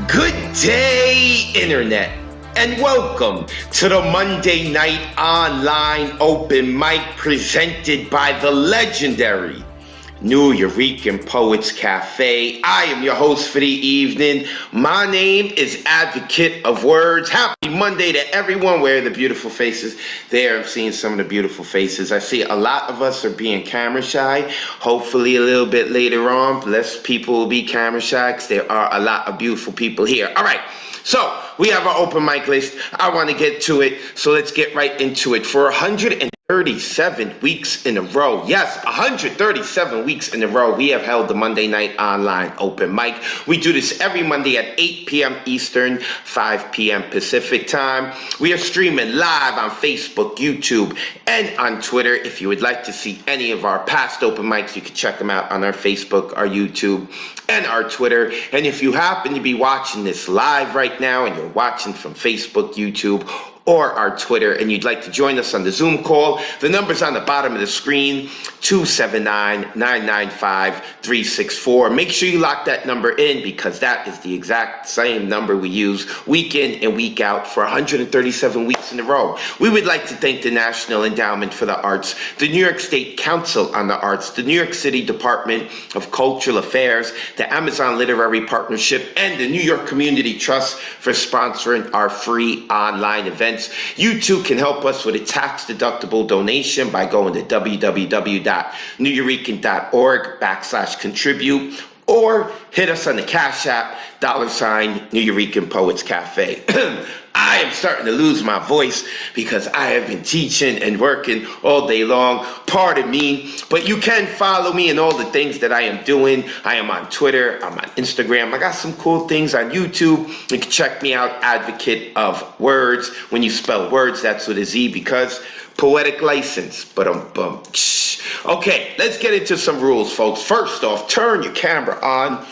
Good day, Internet, and welcome to the Monday Night Online Open Mic presented by the legendary New Eurekan Poets Cafe. I am your host for the evening. My name is Advocate of Wordz. Happy Monday to everyone. Where are the beautiful faces? There, I'm seeing some of the beautiful faces. I see a lot of us are being camera shy. Hopefully a little bit later on, less people will be camera shy because there are a lot of beautiful people here. All right, so we have our open mic list. I want to get to it, so let's get right into it. For 137 weeks in a row. Yes, 137 weeks in a row, we have held the Monday Night Online Open Mic. We do this every Monday at 8 p.m. Eastern, 5 p.m. Pacific time. We are streaming live on Facebook, YouTube, and on Twitter. If you would like to see any of our past open mics, you can check them out on our Facebook, our YouTube, and our Twitter. And if you happen to be watching this live right now and you're watching from Facebook, YouTube, or our Twitter, and you'd like to join us on the Zoom call, the number's on the bottom of the screen, 279-995-364. Make sure you lock that number in, because that is the exact same number we use week in and week out for 137 weeks in a row. We would like to thank the National Endowment for the Arts, the New York State Council on the Arts, the New York City Department of Cultural Affairs, the Amazon Literary Partnership, and the New York Community Trust for sponsoring our free online events. You too can help us with a tax-deductible donation by going to www.nuyorican.org/contribute, or hit us on the Cash App, $Nuyorican Poets Cafe. I am starting to lose my voice because I have been teaching and working all day long. Pardon me, but you can follow me in all the things that I am doing. I am on Twitter, I'm on Instagram. I got some cool things on YouTube. You can check me out, Advocate of Wordz. When you spell words, that's with a Z, because poetic license. Okay, let's get into some rules, folks. First off, turn your camera on.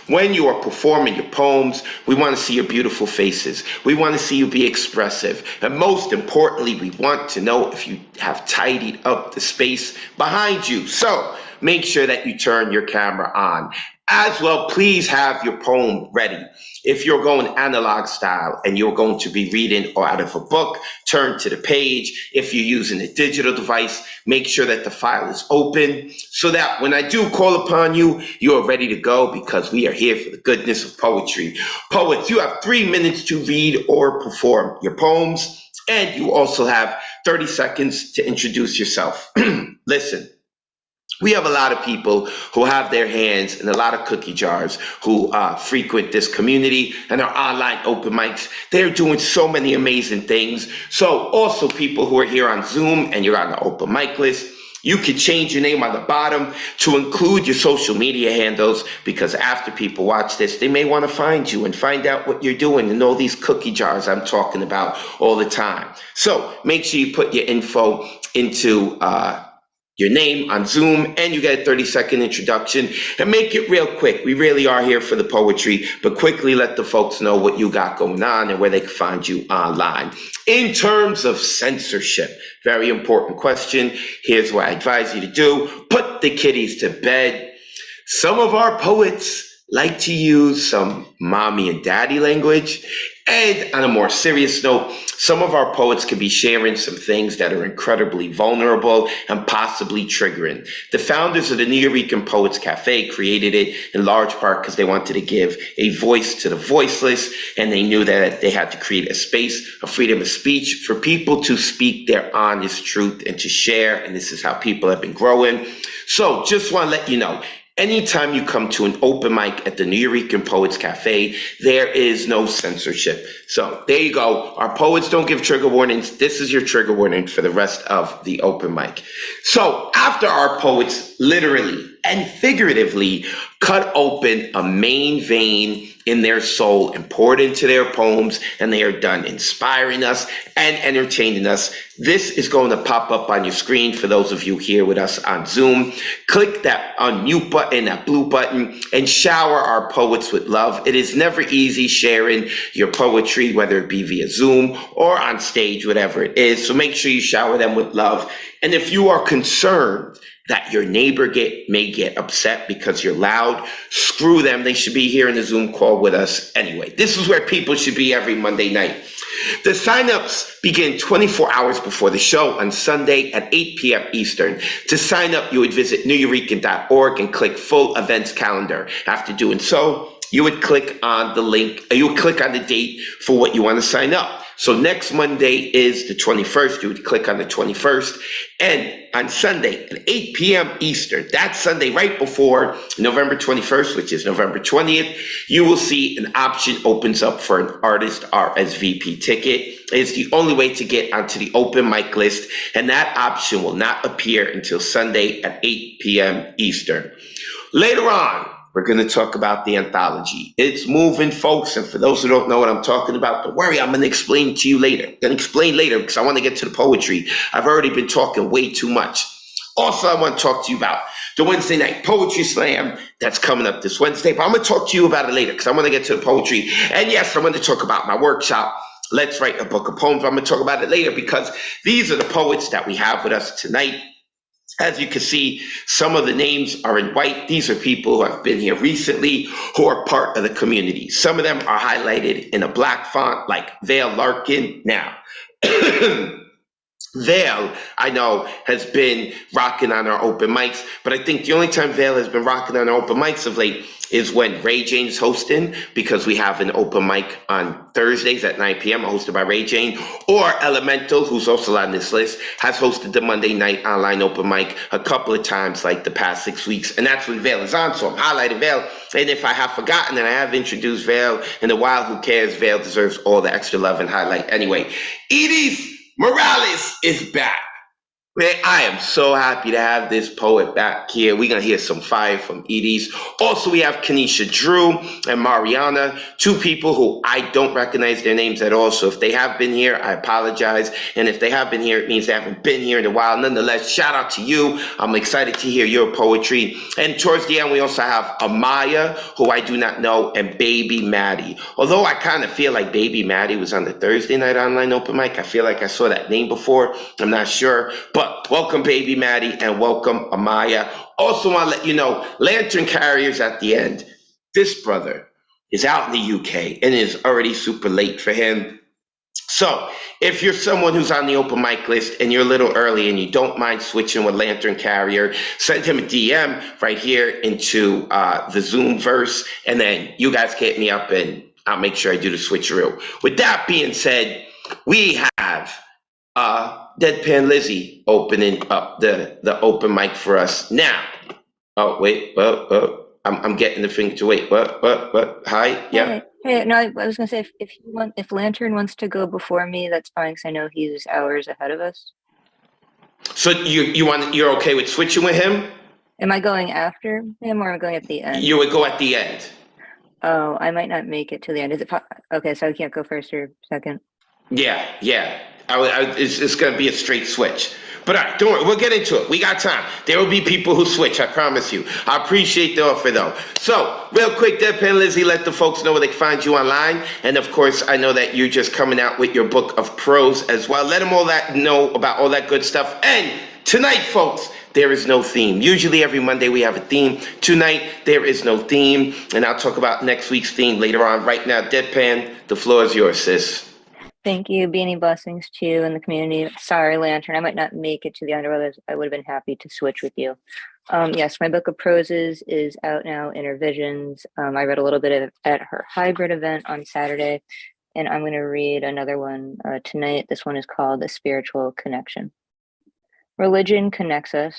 When you are performing your poems, we want to see your beautiful faces. We want to see you be expressive. And most importantly, we want to know if you have tidied up the space behind you. So make sure that you turn your camera on. As well, please have your poem ready. If you're going analog style and you're going to be reading or out of a book, turn to the page. If you're using a digital device, make sure that the file is open so that when I do call upon you, you are ready to go, because we are here for the goodness of poetry. Poets, you have 3 minutes to read or perform your poems, and you also have 30 seconds to introduce yourself. Listen. We have a lot of people who have their hands in a lot of cookie jars who frequent this community and our online open mics. They're doing so many amazing things. So also people who are here on Zoom and you're on the open mic list, you can change your name on the bottom to include your social media handles, because after people watch this, they may want to find you and find out what you're doing in all these cookie jars I'm talking about all the time. So make sure you put your info into your name on Zoom, and you get a 30-second introduction, and make it real quick. We really are here for the poetry, but quickly let the folks know what you got going on and where they can find you online. In terms of censorship, very important question. Here's what I advise you to do. Put the kiddies to bed. Some of our poets like to use some mommy and daddy language. And on a more serious note, some of our poets can be sharing some things that are incredibly vulnerable and possibly triggering. The founders of the Nuyorican Poets Cafe created it in large part because they wanted to give a voice to the voiceless, and they knew that they had to create a space of freedom of speech for people to speak their honest truth and to share, and this is how people have been growing. So just want to let you know, anytime you come to an open mic at the Nuyorican Poets Cafe, there is no censorship. So there you go. Our poets don't give trigger warnings. This is your trigger warning for the rest of the open mic. So after our poets literally and figuratively cut open a main vein in their soul and pour it into their poems, and they are done inspiring us and entertaining us, this is going to pop up on your screen for those of you here with us on Zoom. Click that unmute button, that blue button, and shower our poets with love. It is never easy sharing your poetry, whether it be via Zoom or on stage, whatever it is. So make sure you shower them with love. And if you are concerned that your neighbor may get upset because you're loud, screw them. They should be here in the Zoom call with us anyway. This is where people should be every Monday night. The signups begin 24 hours before the show on Sunday at 8 p.m. Eastern. To sign up, you would visit nuyorican.org and click full events calendar. After doing so, you would click on the link, you would click on the date for what you want to sign up. So next Monday is the 21st. You would click on the 21st. And on Sunday at 8 p.m. Eastern, that Sunday right before November 21st, which is November 20th, you will see an option opens up for an artist RSVP ticket. It's the only way to get onto the open mic list, and that option will not appear until Sunday at 8 p.m. Eastern. Later on, we're going to talk about the anthology. It's moving, folks, and for those who don't know what I'm talking about, don't worry, I'm going to explain to you later. I'm going to explain later because I want to get to the poetry. I've already been talking way too much. Also, I want to talk to you about the Wednesday night poetry slam that's coming up this Wednesday, but I'm going to talk to you about it later because I want to get to the poetry. And yes, I want to talk about my workshop Let's write a book of poems. I'm going to talk about it later because these are the poets that we have with us tonight. As you can see, some of the names are in white. These are people who have been here recently, who are part of the community. Some of them are highlighted in a black font, like Vale Larkin. Now, Vale, I know, has been rocking on our open mics, but I think the only time Vale has been rocking on our open mics of late is when Ray Jane's hosting, because we have an open mic on Thursdays at 9 p.m. hosted by Ray Jane, or Elemental, who's also on this list, has hosted the Monday night online open mic a couple of times like the past 6 weeks, and that's when Vale is on, so I'm highlighting Vale. And if I have forgotten and I have introduced Vale in a while, who cares? Vale deserves all the extra love and highlight anyway. Edie's Morales is back. Man, I am so happy to have this poet back here. We're going to hear some fire from Edie's. Also, we have Kenesha Drew and Mariana, two people who I don't recognize their names at all. So if they have been here, I apologize. And if they have been here, it means they haven't been here in a while. Nonetheless, shout out to you. I'm excited to hear your poetry. And towards the end, we also have Amaya, who I do not know, and Baby Maddie. Although I kind of feel like Baby Maddie was on the Thursday night online open mic. I feel like I saw that name before. I'm not sure. But welcome, Baby Maddie, and welcome, Amaya. Also want to let you know, Lantern Carrier's at the end. This brother is out in the UK, and it is already super late for him. So if you're someone who's on the open mic list and you're a little early and you don't mind switching with Lantern Carrier, send him a DM right here into the Zoom verse, and then you guys get me up and I'll make sure I do the switcheroo. With that being said, we have Deadpan Lizzie opening up the open mic for us now. Oh wait, I'm getting the finger to wait. What? Hi, yeah. Hey, no, I was gonna say if Lantern wants to go before me, that's fine, because I know he's hours ahead of us. So you're okay with switching with him? Am I going after him or am I going at the end? You would go at the end. Oh, I might not make it to the end. Is it okay? So I can't go first or second. Yeah. It's going to be a straight switch. But all right, don't worry. We'll get into it. We got time. There will be people who switch, I promise you. I appreciate the offer, though. So, real quick, Deadpan Lizzie, let the folks know where they can find you online. And, of course, I know that you're just coming out with your book of prose as well. Let them all that know about all that good stuff. And tonight, folks, there is no theme. Usually every Monday we have a theme. Tonight, there is no theme. And I'll talk about next week's theme later on. Right now, Deadpan, the floor is yours, sis. Thank you. Beanie blessings to you and the community. Sorry, Lantern, I might not make it to the end, otherwise I would have been happy to switch with you. Yes, my book of proses is out now in revisions. I read a little bit at her hybrid event on Saturday, and I'm going to read another one tonight. This one is called The Spiritual Connection. Religion connects us.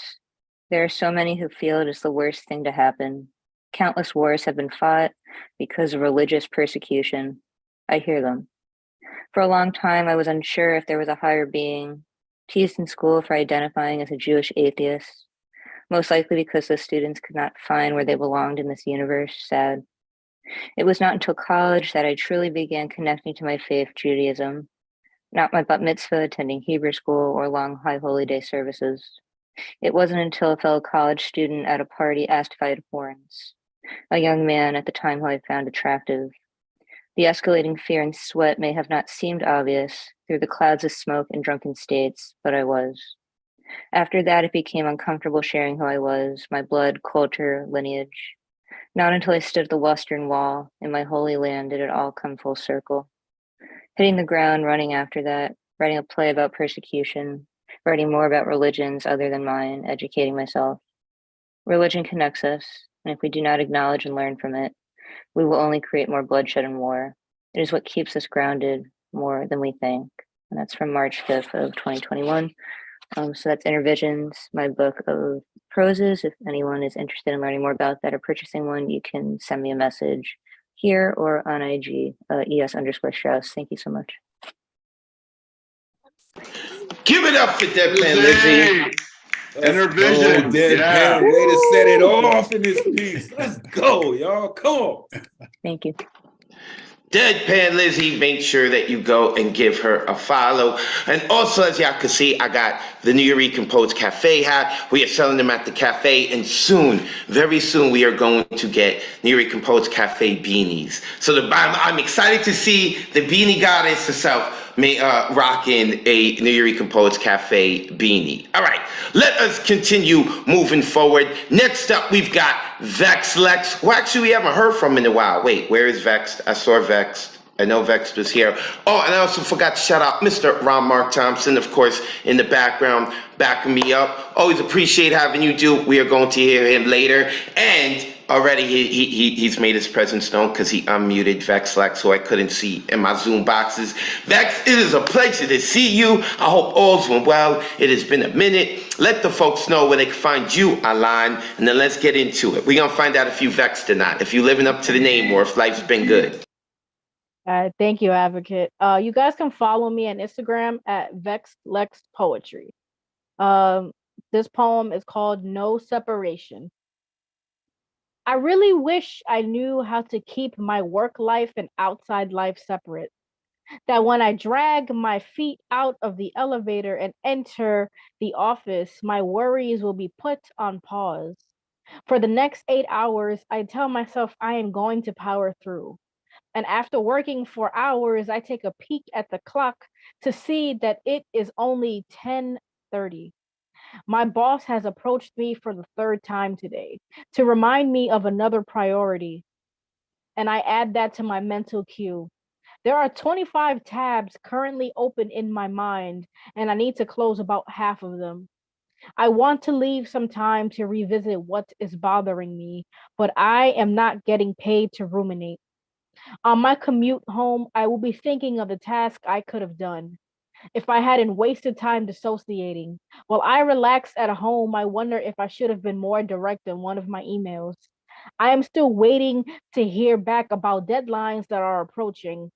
There are so many who feel it is the worst thing to happen. Countless wars have been fought because of religious persecution. I hear them. For a long time, I was unsure if there was a higher being, teased in school for identifying as a Jewish atheist, most likely because the students could not find where they belonged in this universe. Sad. It was not until college that I truly began connecting to my faith, Judaism, not my bat mitzvah, attending Hebrew school, or long high holy day services. It wasn't until a fellow college student at a party asked if I had horns, a young man at the time who I found attractive. The escalating fear and sweat may have not seemed obvious through the clouds of smoke and drunken states, but I was. After that, it became uncomfortable sharing who I was, my blood, culture, lineage. Not until I stood at the Western Wall in my holy land did it all come full circle. Hitting the ground, running after that, writing a play about persecution, writing more about religions other than mine, educating myself. Religion connects us, and if we do not acknowledge and learn from it, we will only create more bloodshed and war. It is what keeps us grounded more than we think. And that's from March 5th of 2021. So that's Intervisions, my book of proses. If anyone is interested in learning more about that or purchasing one, you can send me a message here or on IG, ES_Strauss. Thank you so much. Give it up for Deadpan Lizzie. Intervision, Deadpan, way to set it off in this piece. Let's go, y'all. Come on. Thank you. Deadpan Lizzie, make sure that you go and give her a follow. And also, as y'all can see, I got the New York Poets Cafe hat. We are selling them at the cafe, and soon, very soon, we are going to get New York Poets Cafe beanies. So I'm excited to see the beanie goddess herself rocking a New York Poets Cafe beanie. All right, let us continue moving forward. Next up, we've got Vex Lex, who actually we haven't heard from in a while. Wait, where is Vex? I saw Vex. I know Vex was here. Oh, and I also forgot to shout out Mr. Ron Mark Thompson, of course, in the background, backing me up. Always appreciate having you, do. We are going to hear him later. And already he's made his presence known because he unmuted Vex Lex, so I couldn't see in my Zoom boxes. Vex, it is a pleasure to see you. I hope all's went well. It has been a minute. Let the folks know where they can find you online, and then let's get into it. We're going to find out if you vexed or not, if you're living up to the name or if life's been good. Thank you, Advocate. You guys can follow me on Instagram at VexLexPoetry. This poem is called No Separation. I really wish I knew how to keep my work life and outside life separate. That when I drag my feet out of the elevator and enter the office, my worries will be put on pause. For the next 8 hours, I tell myself I am going to power through. And after working for hours, I take a peek at the clock to see that it is only 10:30. My boss has approached me for the third time today to remind me of another priority. And I add that to my mental queue. There are 25 tabs currently open in my mind, and I need to close about half of them. I want to leave some time to revisit what is bothering me, but I am not getting paid to ruminate. On my commute home, I will be thinking of the task I could have done if I hadn't wasted time dissociating. While I relax at home, I wonder if I should have been more direct in one of my emails. I am still waiting to hear back about deadlines that are approaching.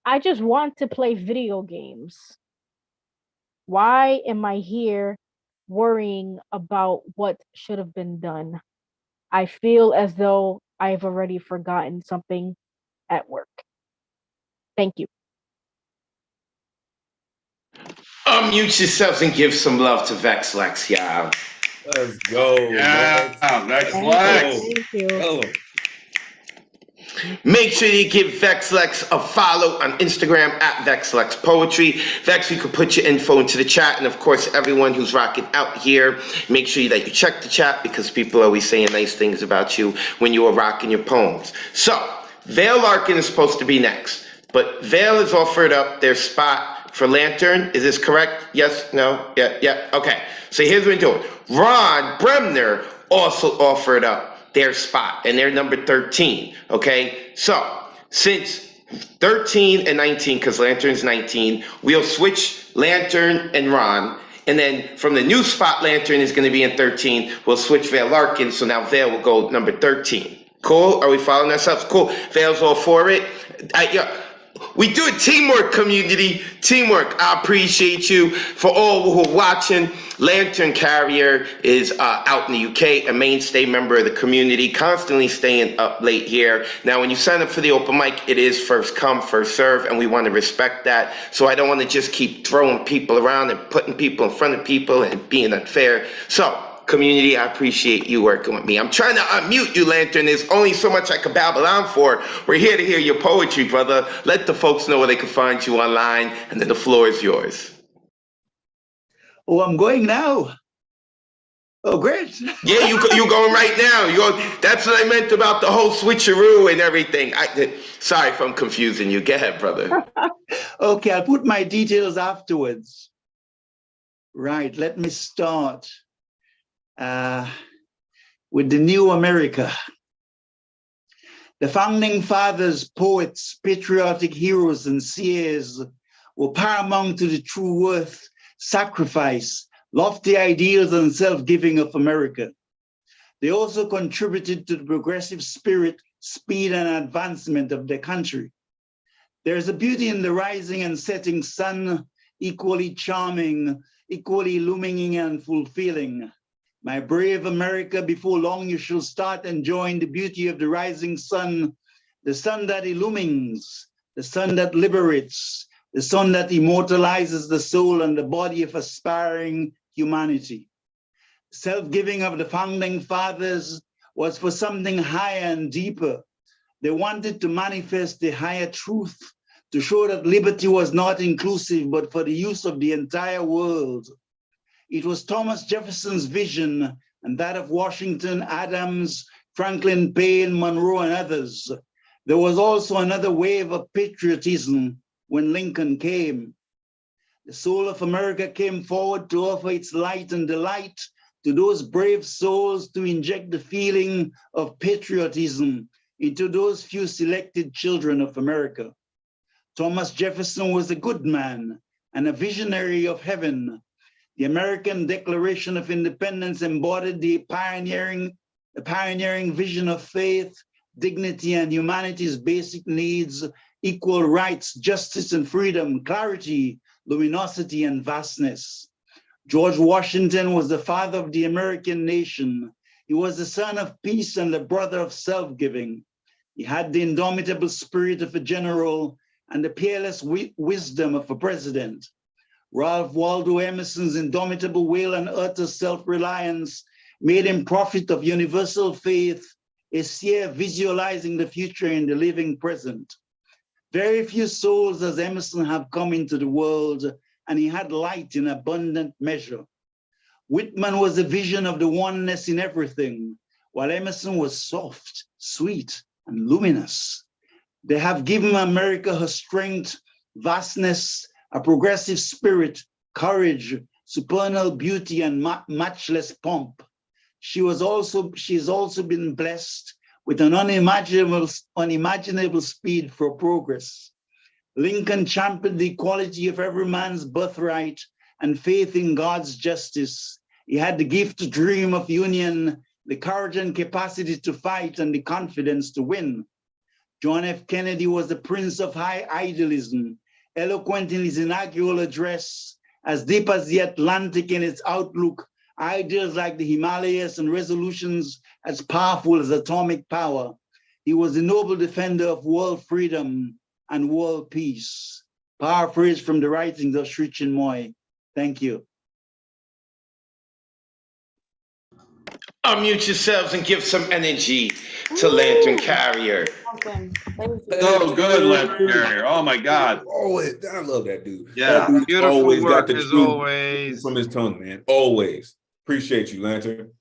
I just want to play video games. Why am I here worrying about what should have been done? I feel as though I've already forgotten something at work. Thank you. Unmute yourselves and give some love to Vex Lex, y'all. Let's go. Yeah, Vex Lex. Thank you. Make sure you give Vex Lex a follow on Instagram at Vex Lex Poetry. Vex, you can put your info into the chat. And of course, everyone who's rocking out here, make sure that you check the chat because people are always saying nice things about you when you are rocking your poems. So, Vale Larkin is supposed to be next, but Vale has offered up their spot for Lantern. Is this correct? Yes? No? Yeah. Okay. So here's what we're doing. Ron Bremner also offered up their spot, and they're number 13. Okay? So, since 13 and 19, because Lantern's 19, we'll switch Lantern and Ron. And then from the new spot, Lantern is going to be in 13. We'll switch Vale Larkin, so now Vale will go number 13. Cool? Are we following ourselves? Cool. Vale's all for it. We do it teamwork, community. Teamwork. I appreciate you. For all who are watching, Lantern Carrier is out in the UK, a mainstay member of the community, constantly staying up late here. Now, when you sign up for the open mic, it is first come, first serve, and we want to respect that. So I don't want to just keep throwing people around and putting people in front of people and being unfair. So, community, I appreciate you working with me. I'm trying to unmute you, Lantern. There's only so much I can babble on for. We're here to hear your poetry, brother. Let the folks know where they can find you online, and then the floor is yours. Oh, I'm going now. Oh, great. Yeah, you going right now. That's what I meant about the whole switcheroo and everything. Sorry if I'm confusing you. Go ahead, brother. Okay, I'll put my details afterwards. Right, let me start with the new America. The founding fathers, poets, patriotic heroes, and seers were paramount to the true worth, sacrifice, lofty ideals, and self-giving of America. They also contributed to the progressive spirit, speed, and advancement of the country. There is a beauty in the rising and setting sun, equally charming, equally illuminating and fulfilling. My brave America, before long you shall start enjoying the beauty of the rising sun the sun that illumines, the sun that liberates, the sun that immortalizes the soul and the body of aspiring humanity. Self-giving of the founding fathers was for something higher and deeper. They wanted to manifest the higher truth, to show that liberty was not inclusive, but for the use of the entire world. It was Thomas Jefferson's vision and that of Washington, Adams, Franklin, Payne, Monroe, and others. There was also another wave of patriotism when Lincoln came. The soul of America came forward to offer its light and delight to those brave souls, to inject the feeling of patriotism into those few selected children of America. Thomas Jefferson was a good man and a visionary of heaven. The American Declaration of Independence embodied the pioneering vision of faith, dignity, and humanity's basic needs: equal rights, justice and freedom, clarity, luminosity, and vastness. George Washington was the father of the American nation. He was the son of peace and the brother of self-giving. He had the indomitable spirit of a general and the peerless wisdom of a president. Ralph Waldo Emerson's indomitable will and utter self-reliance made him prophet of universal faith, a seer visualizing the future in the living present. Very few souls as Emerson have come into the world, and he had light in abundant measure. Whitman was a vision of the oneness in everything, while Emerson was soft, sweet, and luminous. They have given America her strength, vastness, a progressive spirit, courage, supernal beauty, and matchless pomp. She has also been blessed with an unimaginable speed for progress. Lincoln championed the equality of every man's birthright and faith in God's justice. He had the gift to dream of union, the courage and capacity to fight, and the confidence to win. John F. Kennedy was the prince of high idealism, eloquent in his inaugural address, as deep as the Atlantic in its outlook, ideas like the Himalayas and resolutions as powerful as atomic power. He was the noble defender of world freedom and world peace. Paraphrase from the writings of Sri Chinmoy. Thank you. Unmute yourselves and give some energy to Lantern Carrier. So good, Lantern Carrier. Oh my God. Always, I love that dude. Yeah. That dude Beautiful always work got the as truth always. from his tongue, man. Always. Appreciate you, Lantern.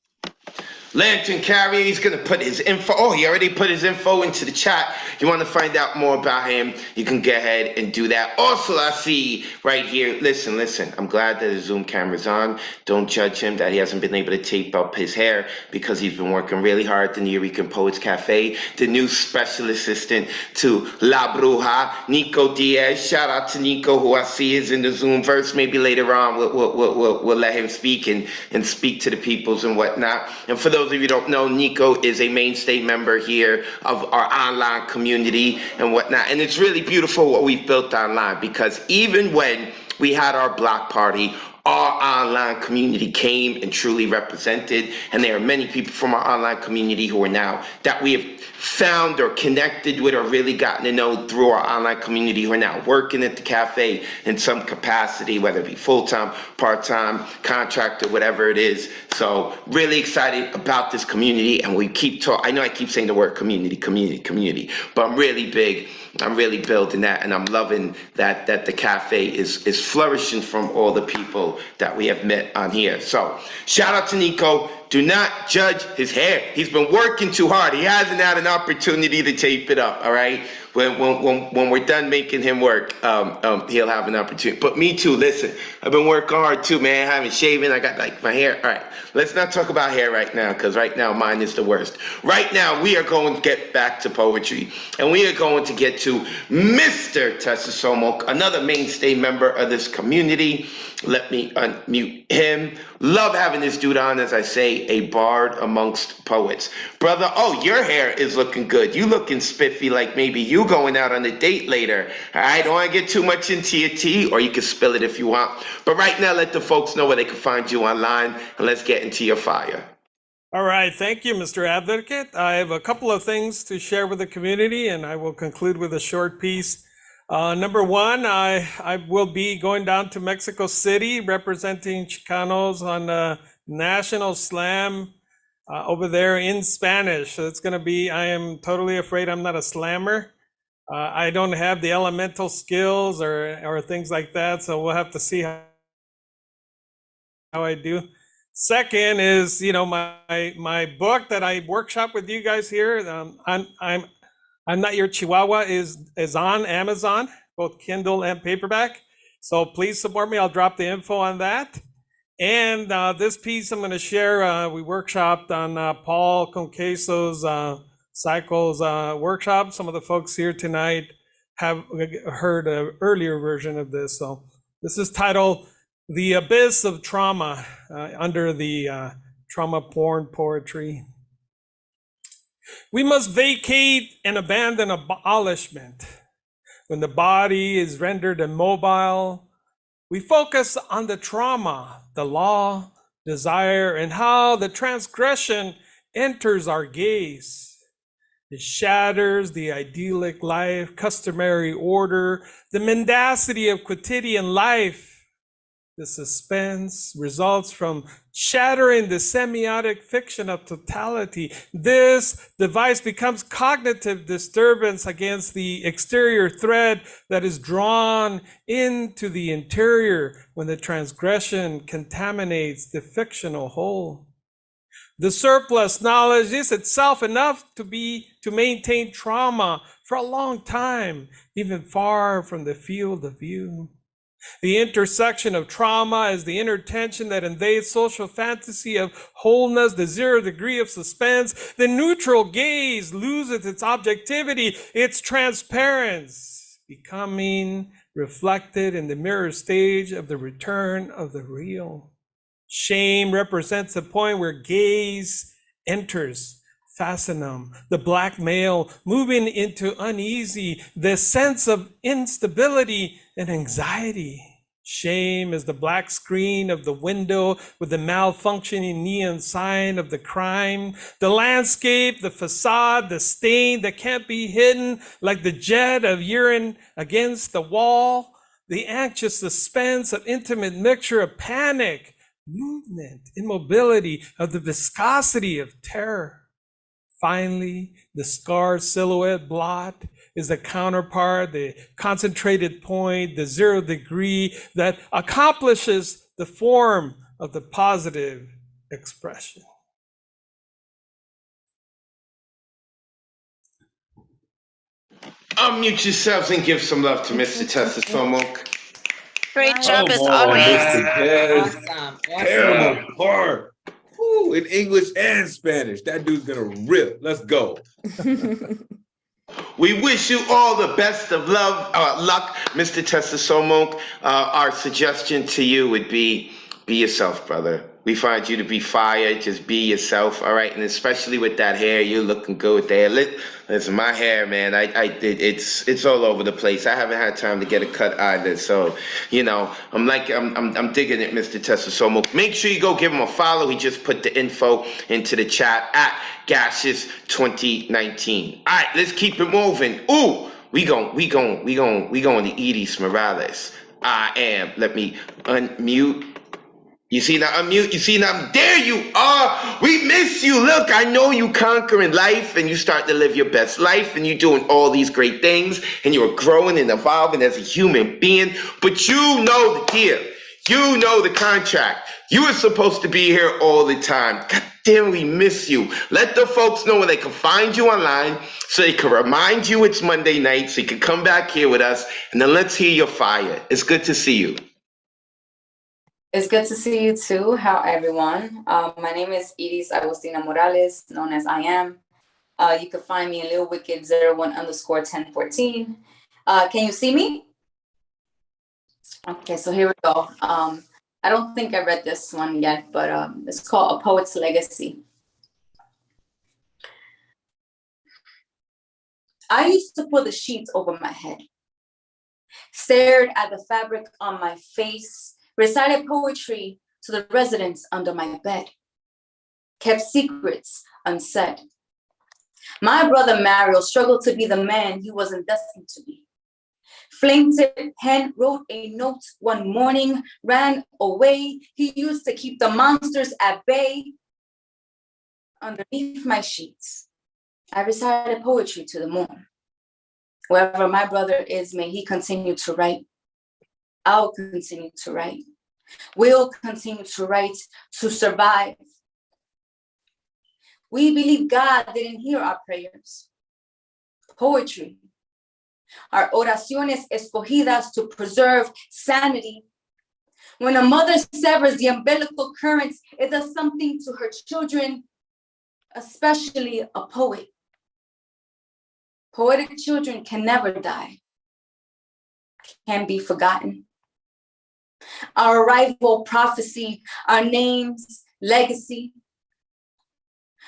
Lantern Carrier, he's going to put his info. Oh, he already put his info into the chat. You want to find out more about him, you can go ahead and do that. Also, I see right here, listen. I'm glad that his Zoom camera's on. Don't judge him that he hasn't been able to tape up his hair because he's been working really hard in the Eureka Poets Cafe. The new special assistant to La Bruja, Nico Diaz. Shout out to Nico, who I see is in the Zoom verse. Maybe later on we'll let him speak and speak to the peoples and whatnot. And for those of you who don't know, Nico is a mainstay member here of our online community and whatnot. And it's really beautiful what we've built online, because even when we had our block party, our online community came and truly represented. And there are many people from our online community who are now, that we have found or connected with or really gotten to know through our online community, who are now working at the cafe in some capacity, whether it be full-time, part-time, contractor, whatever it is. So really excited about this community. And we keep talking, I know I keep saying the word community, but I'm really big. I'm really building that, and I'm loving that the cafe is flourishing from all the people that we have met on here. So shout out to Nico. Do not judge his hair. He's been working too hard. He hasn't had an opportunity to tape it up, all right? When we're done making him work, he'll have an opportunity. But me too, listen, I've been working hard too, man. I haven't shaven, I got like my hair. All right, let's not talk about hair right now, because right now mine is the worst. Right now, we are going to get back to poetry, and we are going to get to Mr. Tessasomo, another mainstay member of this community. Let me unmute him. Love having this dude on, as I say, a bard amongst poets. Brother, oh, your hair is looking good. You looking spiffy, like maybe you going out on a date later. All right, don't want to get too much into your tea, or you can spill it if you want. But right now, let the folks know where they can find you online, and let's get into your fire. All right, thank you, Mr. Advocate. I have a couple of things to share with the community, and I will conclude with a short piece. Number one, I will be going down to Mexico City representing Chicanos on the National Slam over there in Spanish. So it's going to be, I am totally afraid I'm not a slammer. I don't have the elemental skills or things like that, so we'll have to see how I do. Second is, my book that I workshop with you guys here. I'm Not Your Chihuahua is on Amazon, both Kindle and paperback. So please support me. I'll drop the info on that. And this piece I'm going to share. We workshopped on Paul Conqueso's Cycles workshop. Some of the folks here tonight have heard an earlier version of this. So this is titled The Abyss of Trauma under the trauma porn poetry. We must vacate and abandon abolishment. When the body is rendered immobile, we focus on the trauma, the law, desire, and how the transgression enters our gaze. It shatters the idyllic life, customary order, the mendacity of quotidian life. The suspense results from shattering the semiotic fiction of totality. This device becomes cognitive disturbance against the exterior thread that is drawn into the interior when the transgression contaminates the fictional whole. The surplus knowledge is itself enough to maintain trauma for a long time, even far from the field of view. The intersection of trauma is the inner tension that invades social fantasy of wholeness, the 0 degree of suspense. The neutral gaze loses its objectivity, its transparence, becoming reflected in the mirror stage of the return of the real. Shame represents the point where gaze enters fascinum, the black male moving into uneasy, the sense of instability and anxiety. Shame is the black screen of the window with the malfunctioning neon sign of the crime, the landscape, the facade, the stain that can't be hidden like the jet of urine against the wall, the anxious suspense of intimate mixture of panic, movement, immobility, of the viscosity of terror. Finally, the scarred silhouette blot is the counterpart, the concentrated point, the 0 degree that accomplishes the form of the positive expression. Unmute yourselves and give some love to Mr. Tessa Somok. Great job as Come on, always. Mr. Tess. Awesome. Terrible part. Woo, in English and Spanish. That dude's gonna rip. Let's go. We wish you all the best of luck, Mr. Tessa Somok. Our suggestion to you would be yourself, brother. We find you to be fire. Just be yourself, all right? And especially with that hair, you're looking good there. Listen, my hair, man, it's all over the place. I haven't had time to get a cut either. So, I'm digging it, Mr. Tessa Somok. Make sure you go give him a follow. He just put the info into the chat at Gaseous 2019. All right, let's keep it moving. Ooh, we going to Edie Morales. Let me unmute. You see now, unmute. You see now, there you are. We miss you. Look, I know you conquering life and you start to live your best life and you're doing all these great things and you're growing and evolving as a human being. But you know the deal. You know the contract. You are supposed to be here all the time. God damn, we miss you. Let the folks know where they can find you online so they can remind you it's Monday night so you can come back here with us and then let's hear your fire. It's good to see you. It's good to see you too. How everyone? My name is Edis Agustina Morales, known as I Am. You can find me in Lil Wicked 01_1014. Can you see me? Okay, so here we go. I don't think I read this one yet, but it's called A Poet's Legacy. I used to pull the sheets over my head, stared at the fabric on my face, recited poetry to the residents under my bed. kept secrets unsaid. My brother Mario struggled to be the man he wasn't destined to be. Flame-tipped pen wrote a note one morning, ran away. He used to keep the monsters at bay. Underneath my sheets, I recited poetry to the moon. Wherever my brother is, may he continue to write. I'll continue to write. We'll continue to write to survive. We believe God didn't hear our prayers. Poetry, our oraciones escogidas to preserve sanity. When a mother severs the umbilical currents, it does something to her children, especially a poet. Poetic children can never die, can be forgotten. Our arrival, prophecy, our names, legacy.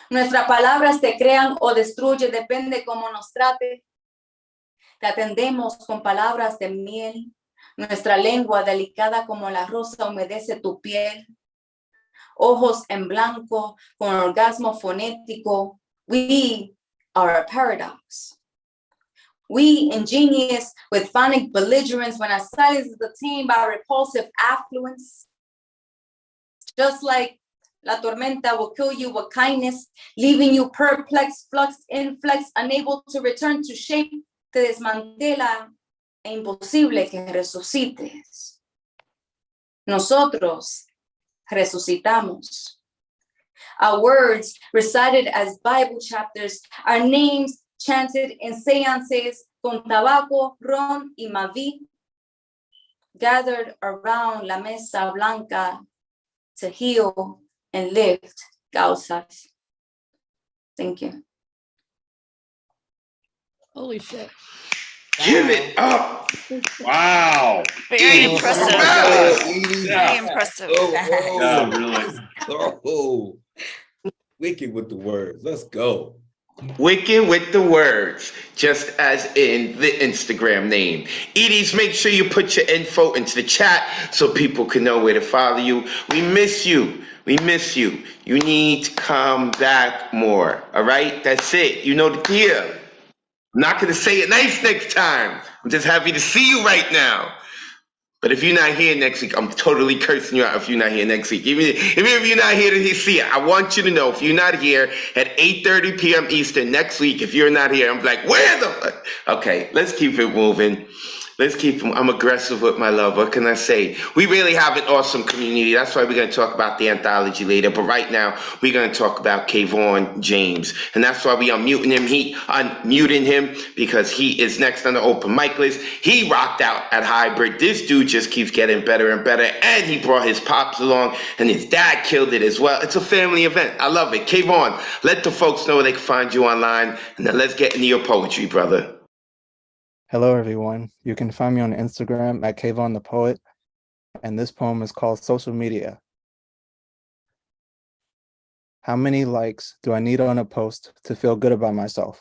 Nuestras palabras te crean o destruye, depende cómo nos trate. Te atendemos con palabras de miel. Nuestra lengua delicada como la rosa humedece tu piel. Ojos en blanco con orgasmo fonético. We are a paradox. We ingenious with phonic belligerence when our silence is attained by repulsive affluence. Just like la tormenta will kill you with kindness, leaving you perplexed, fluxed, inflexed, unable to return to shape, te desmantela e imposible que resucites. Nosotros resucitamos. Our words recited as Bible chapters, our names chanted in seances con tabaco, ron y mavi, gathered around la mesa blanca to heal and lift causas. Thank you. Holy shit. Give it up. Wow. Very Edie, impressive. Morales. Very impressive. Yeah, really. Oh, wicked with the words. Let's go. Wicked with the words, just as in the Instagram name. Edie's, make sure you put your info into the chat so people can know where to follow you. We miss you. We miss you. You need to come back more. All right? That's it. You know the deal. I'm not going to say it nice next time. I'm just happy to see you right now. But if you're not here next week, I'm totally cursing you out if you're not here next week. Even if you're not here to see it, I want you to know if you're not here at 8:30 p.m. Eastern next week, if you're not here, I'm like, where the... Okay, let's keep it moving. Let's keep... I'm aggressive with my love. What can I say? We really have an awesome community. That's why we're going to talk about the anthology later. But right now, we're going to talk about Kayvon James. And that's why we unmuting him. Because he is next on the open mic list. He rocked out at Hybrid. This dude just keeps getting better and better. And he brought his pops along. And his dad killed it as well. It's a family event. I love it. Kayvon, let the folks know where they can find you online. And then let's get into your poetry, brother. Hello, everyone. You can find me on Instagram at Kayvon the Poet, and this poem is called Social Media. How many likes do I need on a post to feel good about myself?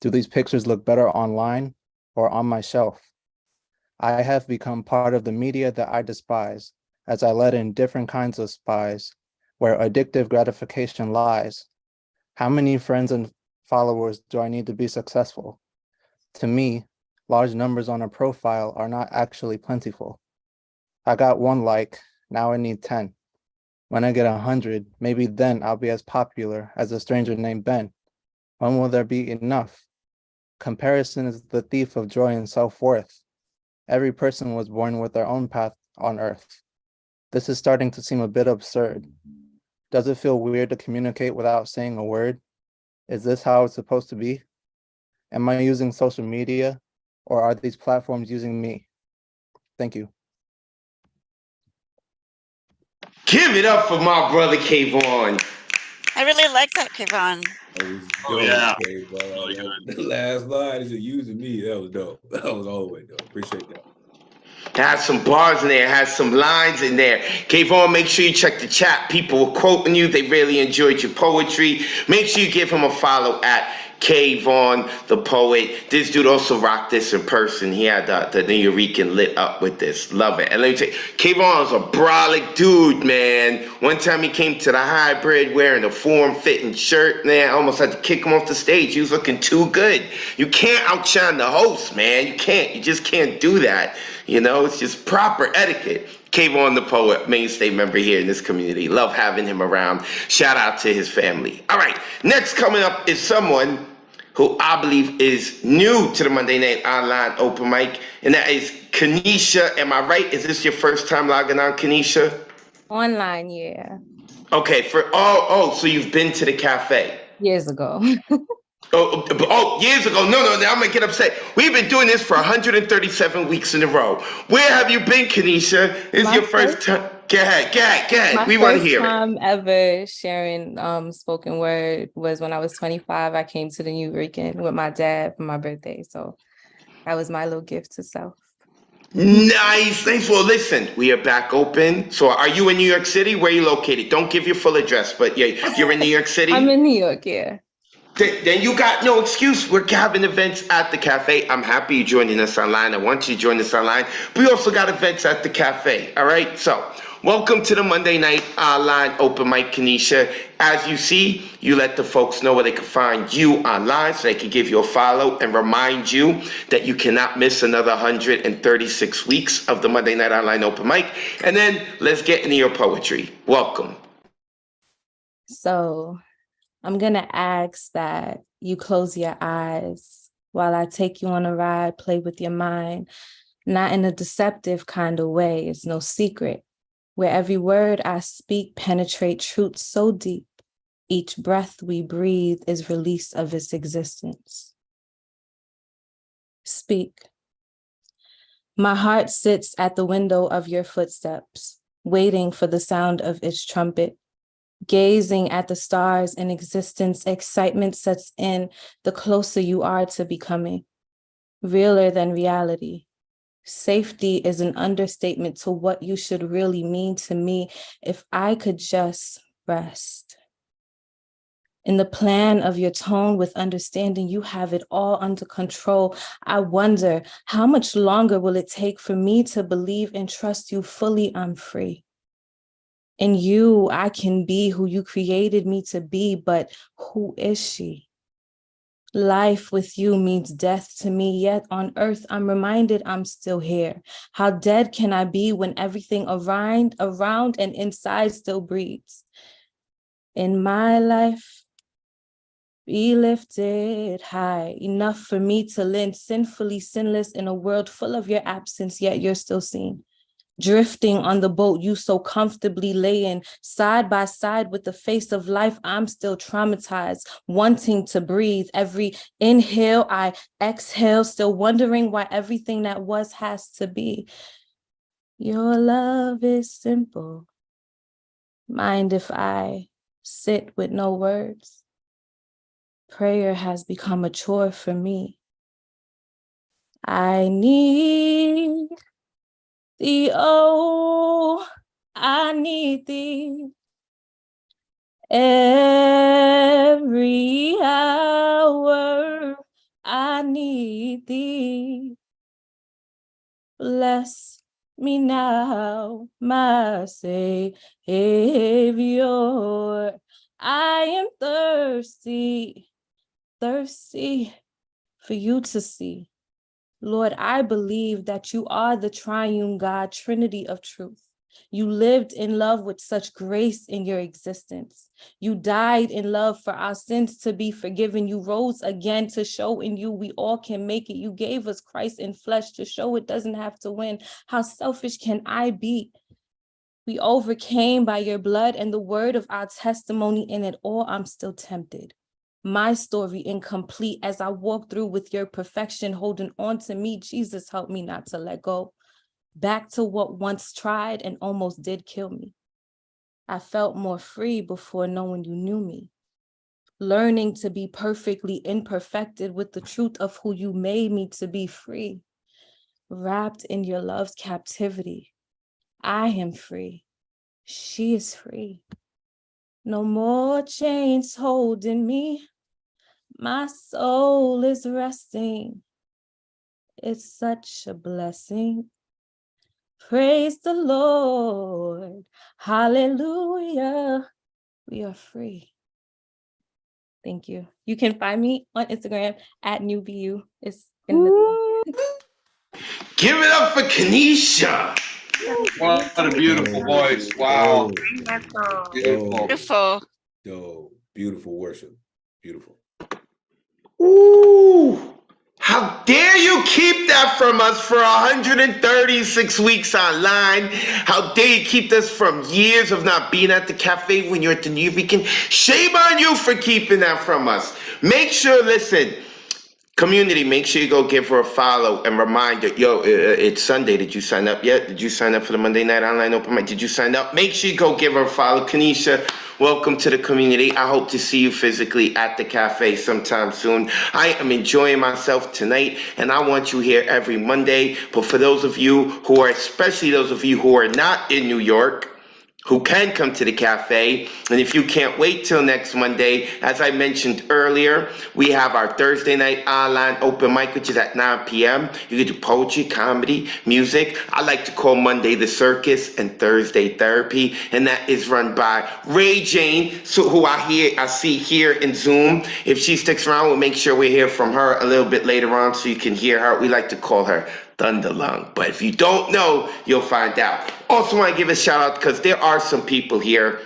Do these pictures look better online or on my shelf? I have become part of the media that I despise, as I let in different kinds of spies, where addictive gratification lies. How many friends and followers do I need to be successful? To me, large numbers on a profile are not actually plentiful. I got 1 like, now I need 10. When I get 100, maybe then I'll be as popular as a stranger named Ben. When will there be enough? Comparison is the thief of joy and self-worth. Every person was born with their own path on earth. This is starting to seem a bit absurd. Does it feel weird to communicate without saying a word? Is this how it's supposed to be? Am I using social media, or are these platforms using me? Thank you. Give it up for my brother Kayvon. I really like that, Kayvon. That was dope. Oh, yeah. Really good. The last line is using me. That was dope. That was all the way dope. Appreciate that. Has some bars in there, has some lines in there. Kayvon, make sure you check the chat. People were quoting you. They really enjoyed your poetry. Make sure you give him a follow at Kayvon, the poet. This dude also rocked this in person. He had the New Eurekan lit up with this. Love it. And let me tell you, Kayvon was a brolic dude, man. One time he came to the hybrid wearing a form-fitting shirt, man. I almost had to kick him off the stage. He was looking too good. You can't outshine the host, man. You can't. You just can't do that. You know, it's just proper etiquette. Kayvon, the poet, mainstay member here in this community. Love having him around. Shout out to his family. All right, next coming up is someone who I believe is new to the Monday Night Online Open Mic, and that is Kanisha. Am I right? Is this your first time logging on, Kanisha? Online, yeah. Okay, so you've been to the cafe. Years ago. Years ago. No, I'm gonna get upset. We've been doing this for 137 weeks in a row. Where have you been, Kanisha? This is your first time. Go ahead. We want to hear it. My first time ever sharing spoken word was when I was 25. I came to the New Eurekan with my dad for my birthday. So that was my little gift to self. Nice. Well, listen, we are back open. So are you in New York City? Where are you located? Don't give your full address, but yeah, you're in New York City? I'm in New York, yeah. Then you got no excuse. We're having events at the cafe. I'm happy you're joining us online. I want you to join us online. But we also got events at the cafe. All right. So welcome to the Monday Night Online Open Mic, Kanisha. As you see, you let the folks know where they can find you online so they can give you a follow and remind you that you cannot miss another 136 weeks of the Monday Night Online Open Mic. And then let's get into your poetry. Welcome. So I'm going to ask that you close your eyes while I take you on a ride, play with your mind, not in a deceptive kind of way. It's no secret, where every word I speak penetrate truth so deep. Each breath we breathe is release of its existence. Speak. My heart sits at the window of your footsteps, waiting for the sound of its trumpet. Gazing at the stars in existence, excitement sets in the closer you are to becoming realer than reality. Safety is an understatement to what you should really mean to me if I could just rest. In the plan of your tone with understanding, you have it all under control. I wonder, how much longer will it take for me to believe and trust you fully? I'm free. In you, I can be who you created me to be, but who is she? Life with you means death to me, yet on earth, I'm reminded I'm still here. How dead can I be when everything around and inside still breathes? In my life, be lifted high, enough for me to lend sinfully sinless in a world full of your absence, yet you're still seen. Drifting on the boat you so comfortably lay in, side by side with the face of life, I'm still traumatized, wanting to breathe. Every inhale I exhale, still wondering why everything that was has to be. Your love is simple. Mind if I sit with no words? Prayer has become a chore for me. I need thee, oh, I need thee every hour. I need thee. Bless me now, my Savior. I am thirsty for you to see. Lord, I believe that you are the triune God, Trinity of truth. You lived in love with such grace in your existence. You died in love for our sins to be forgiven. You rose again to show in you we all can make it. You gave us Christ in flesh to show it doesn't have to win. How selfish can I be? We overcame by your blood and the word of our testimony. In it all, I'm still tempted. My story incomplete as I walk through with your perfection, holding on to me. Jesus, help me not to let go. Back to what once tried and almost did kill me. I felt more free before knowing you knew me. Learning to be perfectly imperfected with the truth of who you made me to be free. Wrapped in your love's captivity. I am free. She is free. No more chains holding me. My soul is resting. It's such a blessing. Praise the Lord. Hallelujah. We are free. Thank you. You can find me on Instagram at NewBU. It's in the Give it up for Kanisha. What a beautiful voice. Wow. Beautiful. Beautiful. Yo, beautiful worship. Beautiful. Ooh. How dare you keep that from us for 136 weeks online? How dare you keep this from years of not being at the cafe when you're at the New Weekend? Shame on you for keeping that from us. Make sure, listen, community, make sure you go give her a follow and reminder. Yo, it's Sunday. Did you sign up yet? Did you sign up for the Monday Night Online Open Mic? Did you sign up? Make sure you go give her a follow. Kanisha, welcome to the community. I hope to see you physically at the cafe sometime soon. I am enjoying myself tonight, and I want you here every Monday. But for those of you who are, especially those of you who are not in New York, who can come to the cafe, and if you can't wait till next Monday, as I mentioned earlier, we have our Thursday night online open mic, which is at 9 p.m. You can do poetry, comedy, music. I like to call Monday the circus and Thursday therapy, and that is run by Ray Jane, so who I see here in Zoom. If she sticks around, we'll make sure we hear from her a little bit later on so you can hear her. We like to call her Thunderlung, but if you don't know, you'll find out. Also want to give a shout out because there are some people here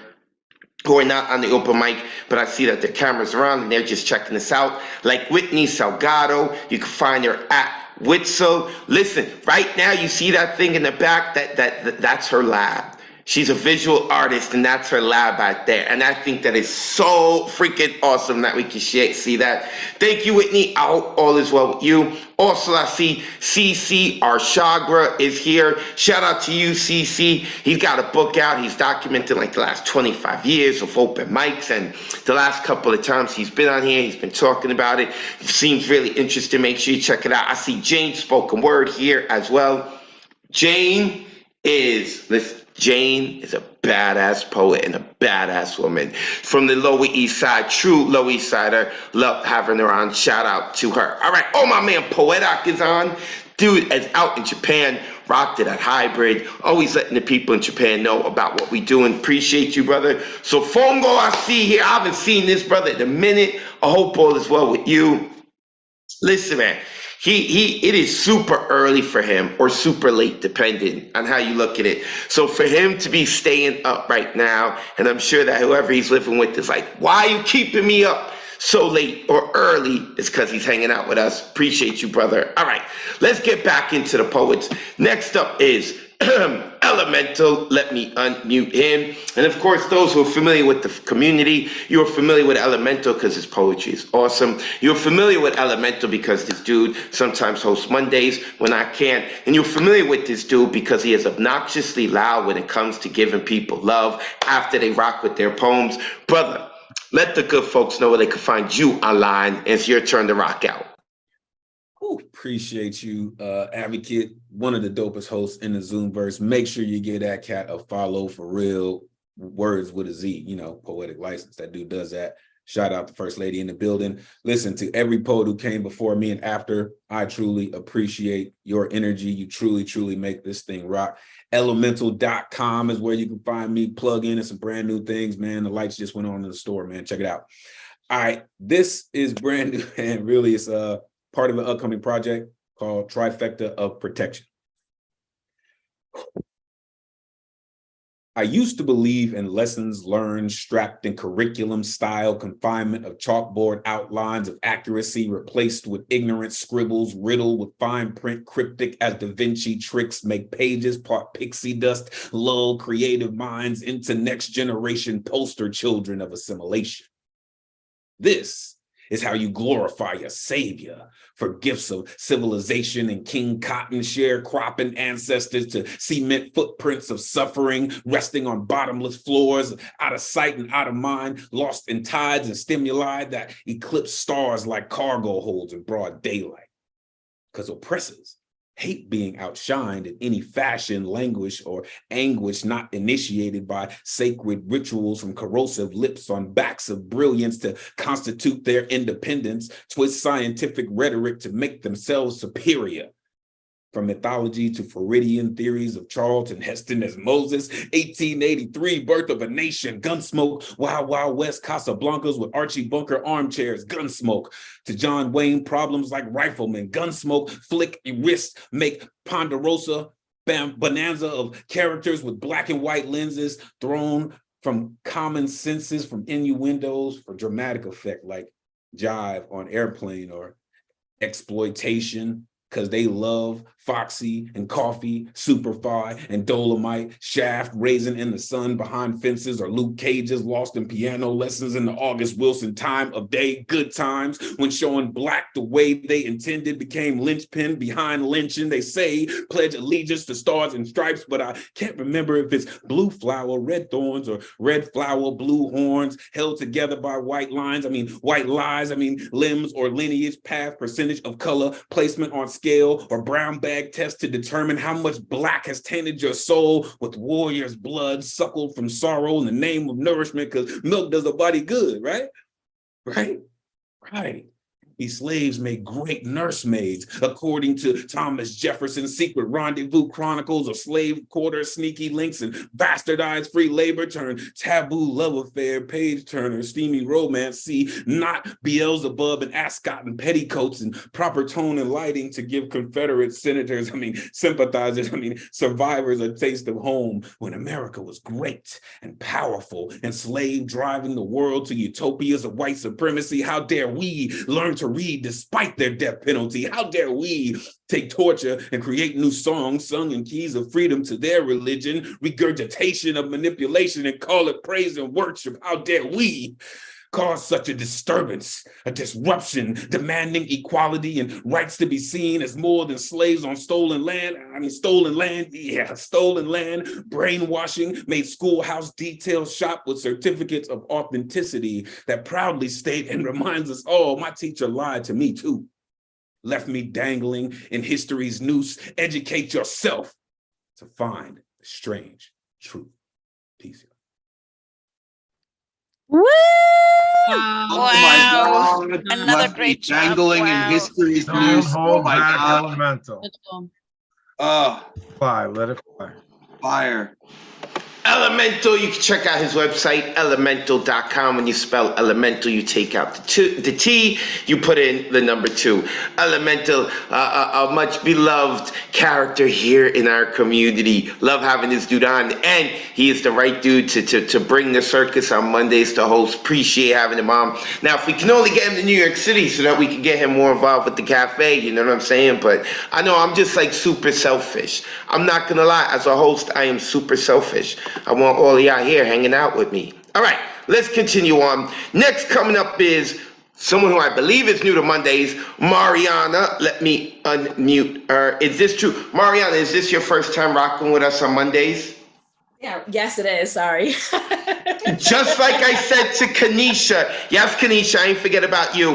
who are not on the open mic, but I see that their cameras are on and they're just checking this out. Like Whitney Salgado, you can find her at Witzel. Listen, right now you see that thing in the back, that's her lab. She's a visual artist, and that's her lab right there. And I think that is so freaking awesome that we can see that. Thank you, Whitney. I hope all is well with you. Also, I see CC Arshagra is here. Shout out to you, CC. He's got a book out. He's documented like the last 25 years of open mics, and the last couple of times he's been on here, he's been talking about it. It seems really interesting. Make sure you check it out. I see Jane Spoken Word here as well. Jane is a badass poet and a badass woman from the Lower East Side, true Lower East Sider. Love having her on. Shout out to her. All right. Oh, my man Poetic is on. Dude is out in Japan. Rocked it at Hybrid. Always letting the people in Japan know about what we doing. Appreciate you, brother. So Fongo, I see here. I haven't seen this brother in a minute. I hope all is well with you. Listen, man. It is super early for him or super late, depending on how you look at it. So for him to be staying up right now, and I'm sure that whoever he's living with is like, why are you keeping me up so late or early? It's because he's hanging out with us. Appreciate you, brother. All right, let's get back into the poets. Next up is Elemental. Let me unmute him. And of course, those who are familiar with the community, you're familiar with Elemental because his poetry is awesome. You're familiar with Elemental because this dude sometimes hosts Mondays when I can't. And you're familiar with this dude because he is obnoxiously loud when it comes to giving people love after they rock with their poems. Brother, let the good folks know where they can find you online. It's your turn to rock out. Ooh, appreciate you, Advocate, one of the dopest hosts in the Zoomverse. Make sure you give that cat a follow for real. Words with a Z, you know, poetic license. That dude does that. Shout out to First Lady in the building. Listen, to every poet who came before me and after, I truly appreciate your energy. You truly, truly make this thing rock. Elemental.com is where you can find me. Plug in and some brand new things, man. The lights just went on in the store, man. Check it out. All right, this is brand new, and really it's part of an upcoming project called Trifecta of Protection. I used to believe in lessons learned strapped in curriculum style confinement of chalkboard outlines of accuracy replaced with ignorant scribbles riddled with fine print cryptic as Da Vinci tricks make pages part pixie dust, lull creative minds into next generation poster children of assimilation. This is how you glorify your savior for gifts of civilization and King Cotton sharecropping ancestors to cement footprints of suffering, resting on bottomless floors, out of sight and out of mind, lost in tides and stimuli that eclipse stars like cargo holds in broad daylight. Because oppressors hate being outshined in any fashion, languish, or anguish not initiated by sacred rituals from corrosive lips on backs of brilliance to constitute their independence, twist scientific rhetoric to make themselves superior. From mythology to Floridian theories of Charlton Heston as Moses, 1883, Birth of a Nation, Gunsmoke, Wild Wild West, Casablancas with Archie Bunker armchairs, Gunsmoke, to John Wayne problems like Rifleman, Gunsmoke, flick your wrist, make Ponderosa, bonanza of characters with black and white lenses thrown from common senses, from innuendos for dramatic effect like jive on Airplane or exploitation, because they love Foxy and Coffee, Superfly and Dolomite, Shaft, Raisin in the Sun, Behind Fences, or Luke Cage's Lost in Piano Lessons in the August Wilson Time of Day, Good Times, when showing black the way they intended became linchpin behind lynching. They say pledge allegiance to stars and stripes, but I can't remember if it's blue flower, red thorns, or red flower, blue horns, held together by white lines, white lies, limbs or lineage, path, percentage of color, placement on scale, or brown bag test to determine how much black has tainted your soul with warrior's blood suckled from sorrow in the name of nourishment, because milk does a body good, right? Right. These slaves made great nursemaids, according to Thomas Jefferson's secret rendezvous chronicles of slave quarters, sneaky links, and bastardized free labor turned taboo love affair, page turner, steamy romance. See, not Beelzebub and ascot and petticoats and proper tone and lighting to give Confederate senators, sympathizers, survivors a taste of home when America was great and powerful, enslaved, driving the world to utopias of white supremacy. How dare we learn to read despite their death penalty? How dare we take torture and create new songs sung in keys of freedom to their religion, regurgitation of manipulation, and call it praise and worship? How dare we cause such a disturbance, a disruption, demanding equality and rights to be seen as more than slaves on stolen land? Stolen land, brainwashing, made schoolhouse detail shop with certificates of authenticity that proudly state and reminds us all, my teacher lied to me too. Left me dangling in history's noose. Educate yourself to find the strange truth. Peace. Woo! Wow. Oh my God. Another Left me great job. dangling in Wow. history's Don't news. Oh hold my back, God. Elemental. Fly, let it fly. Fire. Elemental, you can check out his website, elemental.com. When you spell elemental, you take out the T, you put in the number 2. Elemental, a much beloved character here in our community. Love having this dude on, and he is the right dude to bring the circus on Mondays to host. Appreciate having him on. Now, if we can only get him to New York City so that we can get him more involved with the cafe, you know what I'm saying? But I know I'm just like super selfish. I'm not gonna lie, as a host, I am super selfish. I want all of y'all here hanging out with me. All right, let's continue on. Next coming up is someone who I believe is new to Mondays, Mariana. Let me unmute her. Is this true? Mariana, is this your first time rocking with us on Mondays? Yeah, yes, it is. Sorry. Just like I said to Kanisha. Yes, Kanisha, I ain't forget about you.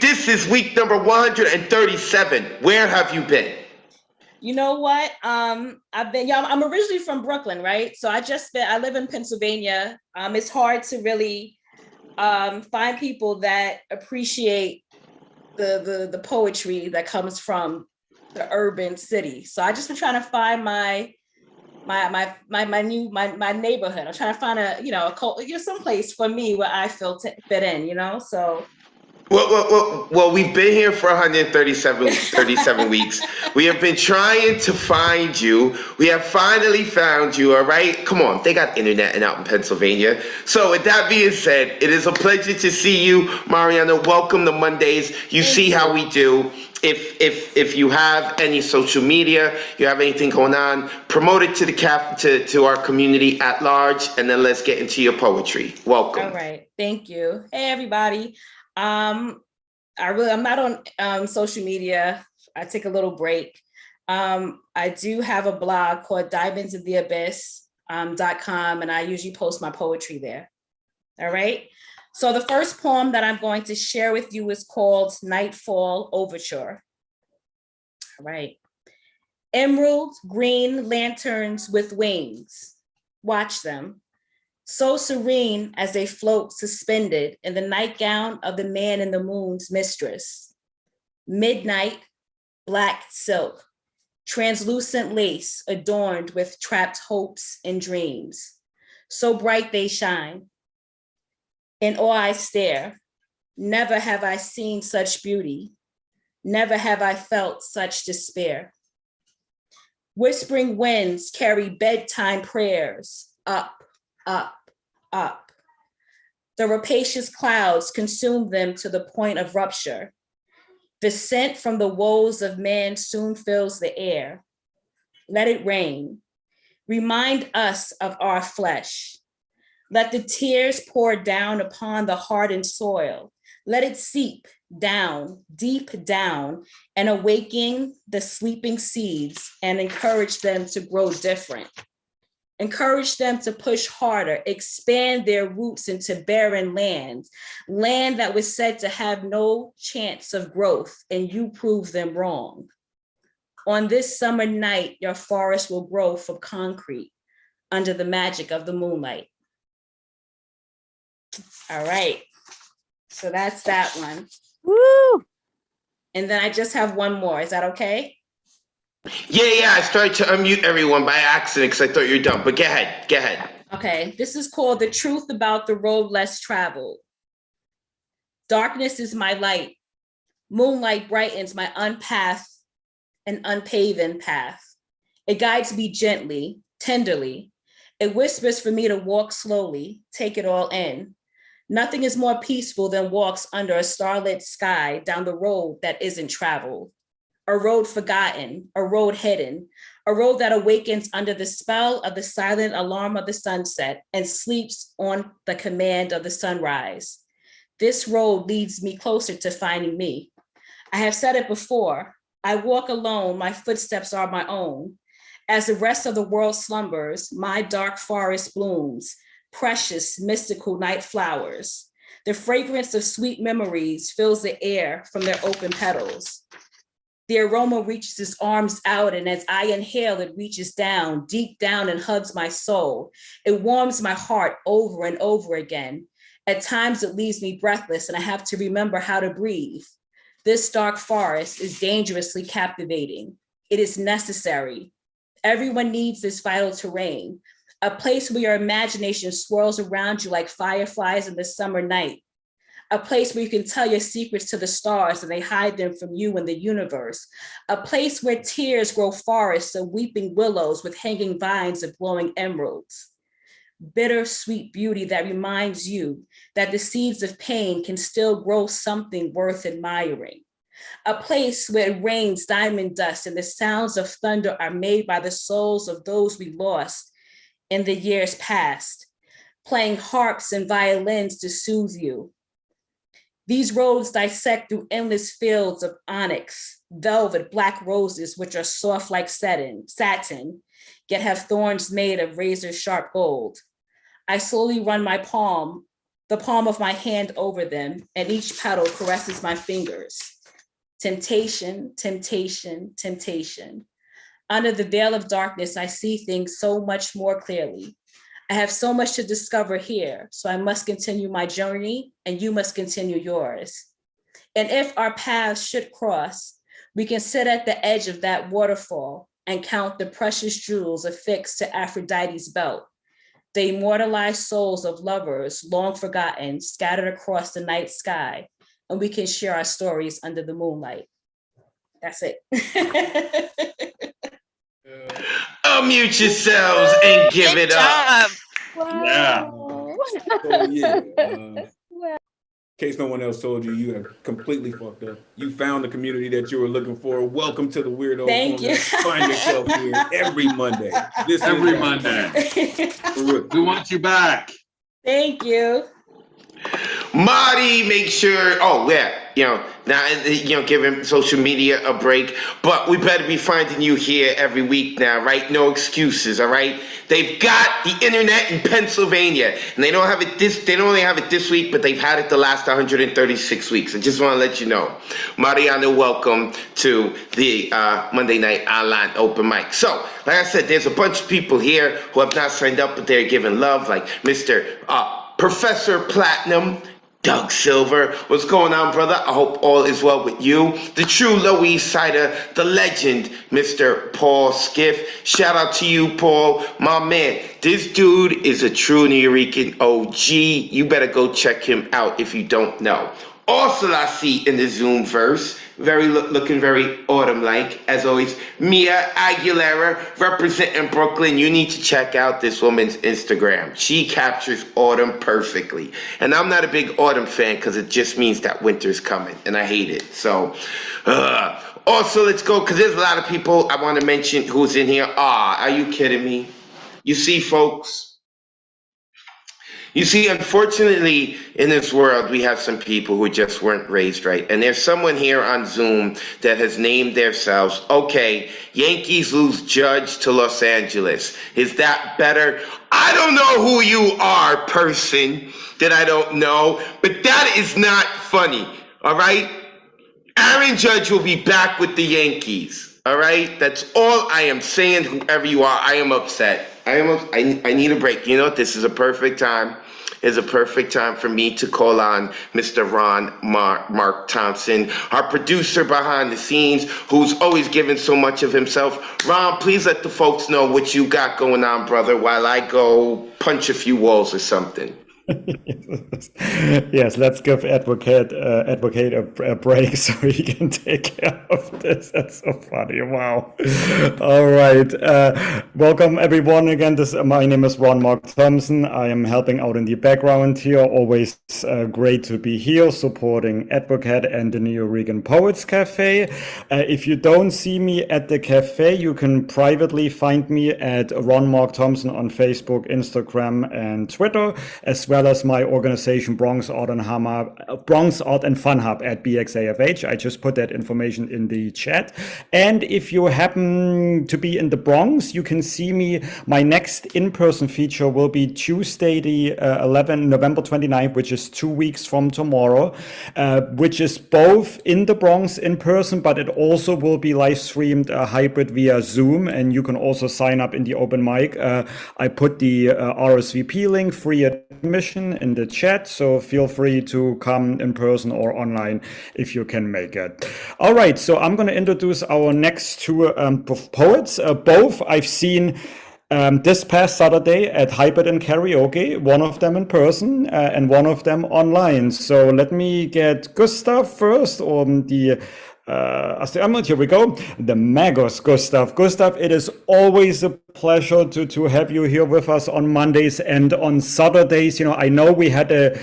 This is week number 137. Where have you been? You know what? I'm originally from Brooklyn, right? So I live in Pennsylvania. It's hard to really find people that appreciate the poetry that comes from the urban city. So I just been trying to find my neighborhood. I'm trying to find some place for me where I feel fit in, so. Well, we've been here for 137 weeks. We have been trying to find you. We have finally found you, all right? Come on, they got internet and out in Pennsylvania. So with that being said, it is a pleasure to see you, Mariana. Welcome to Mondays. You see how we do. If you have any social media, you have anything going on, promote it to our community at large, and then let's get into your poetry. Welcome. All right, thank you. Hey, everybody. I'm not on social media. I take a little break. I do have a blog called diamondsintheabyss.com, and I usually post my poetry there. All right. So the first poem that I'm going to share with you is called Nightfall Overture. All right. Emerald green lanterns with wings. Watch them. So serene as they float suspended in the nightgown of the man in the moon's mistress. Midnight, black silk, translucent lace adorned with trapped hopes and dreams. So bright they shine. In awe I stare. Never have I seen such beauty. Never have I felt such despair. Whispering winds carry bedtime prayers up, up, up. The rapacious clouds consume them to the point of rupture. The scent from the woes of man soon fills the air. Let it rain. Remind us of our flesh. Let the tears pour down upon the hardened soil. Let it seep down, deep down, and awaken the sleeping seeds and encourage them to grow different. Encourage them to push harder, expand their roots into barren lands, land that was said to have no chance of growth, and you prove them wrong. On this summer night, your forest will grow from concrete under the magic of the moonlight. All right, so that's that one. Woo! And then I just have one more, is that okay? Yeah, I started to unmute everyone by accident because I thought you were done, but go ahead. Okay, this is called The Truth About the Road Less Traveled. Darkness is my light. Moonlight brightens my unpath and unpaven path. It guides me gently, tenderly. It whispers for me to walk slowly, take it all in. Nothing is more peaceful than walks under a starlit sky down the road that isn't traveled. A road forgotten, a road hidden, a road that awakens under the spell of the silent alarm of the sunset and sleeps on the command of the sunrise. This road leads me closer to finding me. I have said it before, I walk alone, my footsteps are my own. As the rest of the world slumbers, my dark forest blooms, precious, mystical night flowers. The fragrance of sweet memories fills the air from their open petals. The aroma reaches its arms out, and as I inhale, it reaches down, deep down, and hugs my soul. It warms my heart over and over again. At times, it leaves me breathless, and I have to remember how to breathe. This dark forest is dangerously captivating. It is necessary. Everyone needs this vital terrain, a place where your imagination swirls around you like fireflies in the summer night. A place where you can tell your secrets to the stars and they hide them from you in the universe. A place where tears grow forests of weeping willows with hanging vines of glowing emeralds. Bittersweet beauty that reminds you that the seeds of pain can still grow something worth admiring. A place where it rains diamond dust and the sounds of thunder are made by the souls of those we lost in the years past, playing harps and violins to soothe you. These roads dissect through endless fields of onyx, velvet, black roses, which are soft like satin, yet have thorns made of razor sharp gold. I slowly run the palm of my hand over them, and each petal caresses my fingers. Temptation, temptation, temptation. Under the veil of darkness, I see things so much more clearly. I have so much to discover here, so I must continue my journey and you must continue yours. And if our paths should cross, we can sit at the edge of that waterfall and count the precious jewels affixed to Aphrodite's belt, the immortalized souls of lovers long forgotten, scattered across the night sky, and we can share our stories under the moonlight. That's it. Unmute yourselves and give it up. Yeah. So yeah, in case no one else told you, you have completely fucked up. You found the community that you were looking for. Welcome to the Weirdo. Thank you. Find yourself here every Monday. Every Monday. We want you back. Thank you. Marty, make sure, oh, yeah, now, give him social media a break, but we better be finding you here every week now, right? No excuses, all right? They've got the internet in Pennsylvania, and they don't only have it this week, but they've had it the last 136 weeks. I just want to let you know. Mariano, welcome to the Monday Night Online Open Mic. So, like I said, there's a bunch of people here who have not signed up, but they're giving love, like Mr. Professor Platinum, Doug Silver. What's going on, brother? I hope all is well with you. The true Lower East Sider, the legend, Mr. Paul Skiff. Shout out to you, Paul. My man, this dude is a true Nuyorican OG. You better go check him out if you don't know. Also, I see in the Zoom verse, looking very autumn-like, as always, Mia Aguilera, representing Brooklyn. You need to check out this woman's Instagram. She captures autumn perfectly. And I'm not a big autumn fan because it just means that winter's coming, and I hate it. So, also, let's go, because there's a lot of people I want to mention who's in here. Are you kidding me? You see, folks? You see, unfortunately, in this world, we have some people who just weren't raised right. And there's someone here on Zoom that has named themselves, okay, Yankees lose Judge to Los Angeles. Is that better? I don't know who you are, person that I don't know, but that is not funny, all right? Aaron Judge will be back with the Yankees, all right? That's all I am saying, whoever you are. I am upset. I need a break. You know what? This is a perfect time. It's a perfect time for me to call on Mr. Ron Mark Thompson, our producer behind the scenes, who's always given so much of himself. Ron, please let the folks know what you got going on, brother, while I go punch a few walls or something. Yes, let's give Advocate a break so he can take care of this. That's so funny. Wow. All right. Welcome everyone again. My name is Ron Mark Thompson. I am helping out in the background here. Always great to be here supporting Advocate and the Nuyorican Poets Cafe. If you don't see me at the cafe, you can privately find me at Ron Mark Thompson on Facebook, Instagram, and Twitter, as well as my organization Bronx Art and Fun Hub at BXAFH. I just put that information in the chat. And if you happen to be in the Bronx, you can see me. My next in-person feature will be Tuesday, the November 29th, which is 2 weeks from tomorrow, which is both in the Bronx in person, but it also will be live streamed hybrid via Zoom. And you can also sign up in the open mic. I put the RSVP link, free admission, in the chat, so feel free to come in person or online if you can make it. All right, so I'm going to introduce our next two poets. Both I've seen this past Saturday at Hybrid and Karaoke, one of them in person and one of them online. So let me get Gustav first on the here we go. The Magos, Gustav. Gustav, it is always a pleasure to have you here with us on Mondays and on Saturdays. You know, I know we had a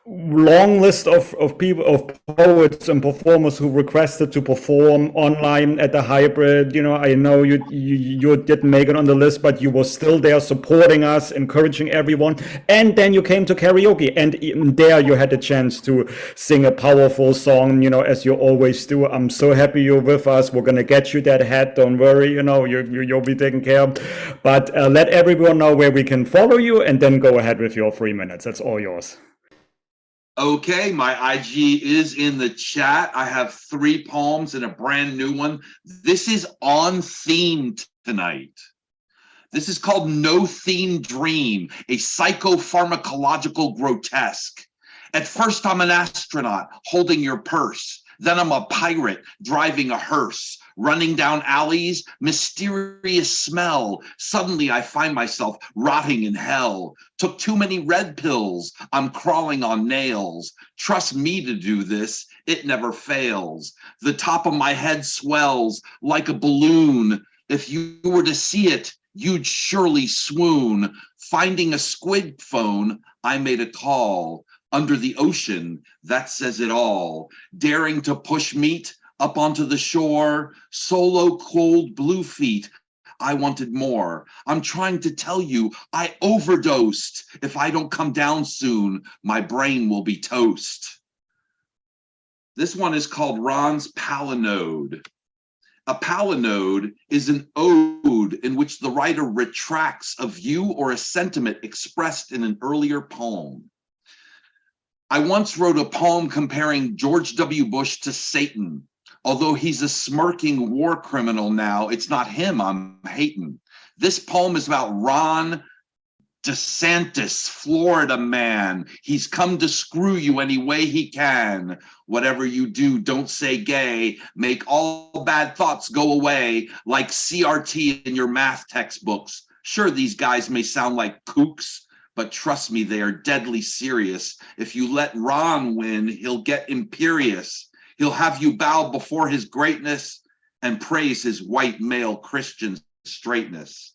long list of people, of poets and performers who requested to perform online at the hybrid. You know, I know you didn't make it on the list, but you were still there supporting us, encouraging everyone. And then you came to karaoke, and even there you had a chance to sing a powerful song, you know, as you always do. I'm so happy you're with us. We're gonna get you that hat. Don't worry, you know, you'll be taken care of. But let everyone know where we can follow you, and then go ahead with your 3 minutes. That's all yours. Okay, my IG is in the chat. I have 3 poems and a brand new one. This is on theme tonight. This is called No Theme Dream, a psychopharmacological grotesque. At first, I'm an astronaut holding your purse. Then I'm a pirate driving a hearse. Running down alleys, mysterious smell. Suddenly I find myself rotting in hell. Took too many red pills, I'm crawling on nails. Trust me to do this, it never fails. The top of my head swells like a balloon. If you were to see it, you'd surely swoon. Finding a squid phone, I made a call. Under the ocean, that says it all. Daring to push meat up onto the shore, solo cold blue feet. I wanted more. I'm trying to tell you I overdosed. If I don't come down soon, my brain will be toast. This one is called Ron's Palinode. A palinode is an ode in which the writer retracts a view or a sentiment expressed in an earlier poem. I once wrote a poem comparing George W. Bush to Satan. Although he's a smirking war criminal now, it's not him I'm hating. This poem is about Ron DeSantis, Florida man. He's come to screw you any way he can. Whatever you do, don't say gay. Make all bad thoughts go away, like CRT in your math textbooks. Sure, these guys may sound like kooks, but trust me, they are deadly serious. If you let Ron win, he'll get imperious. He'll have you bow before his greatness and praise his white male Christian straightness.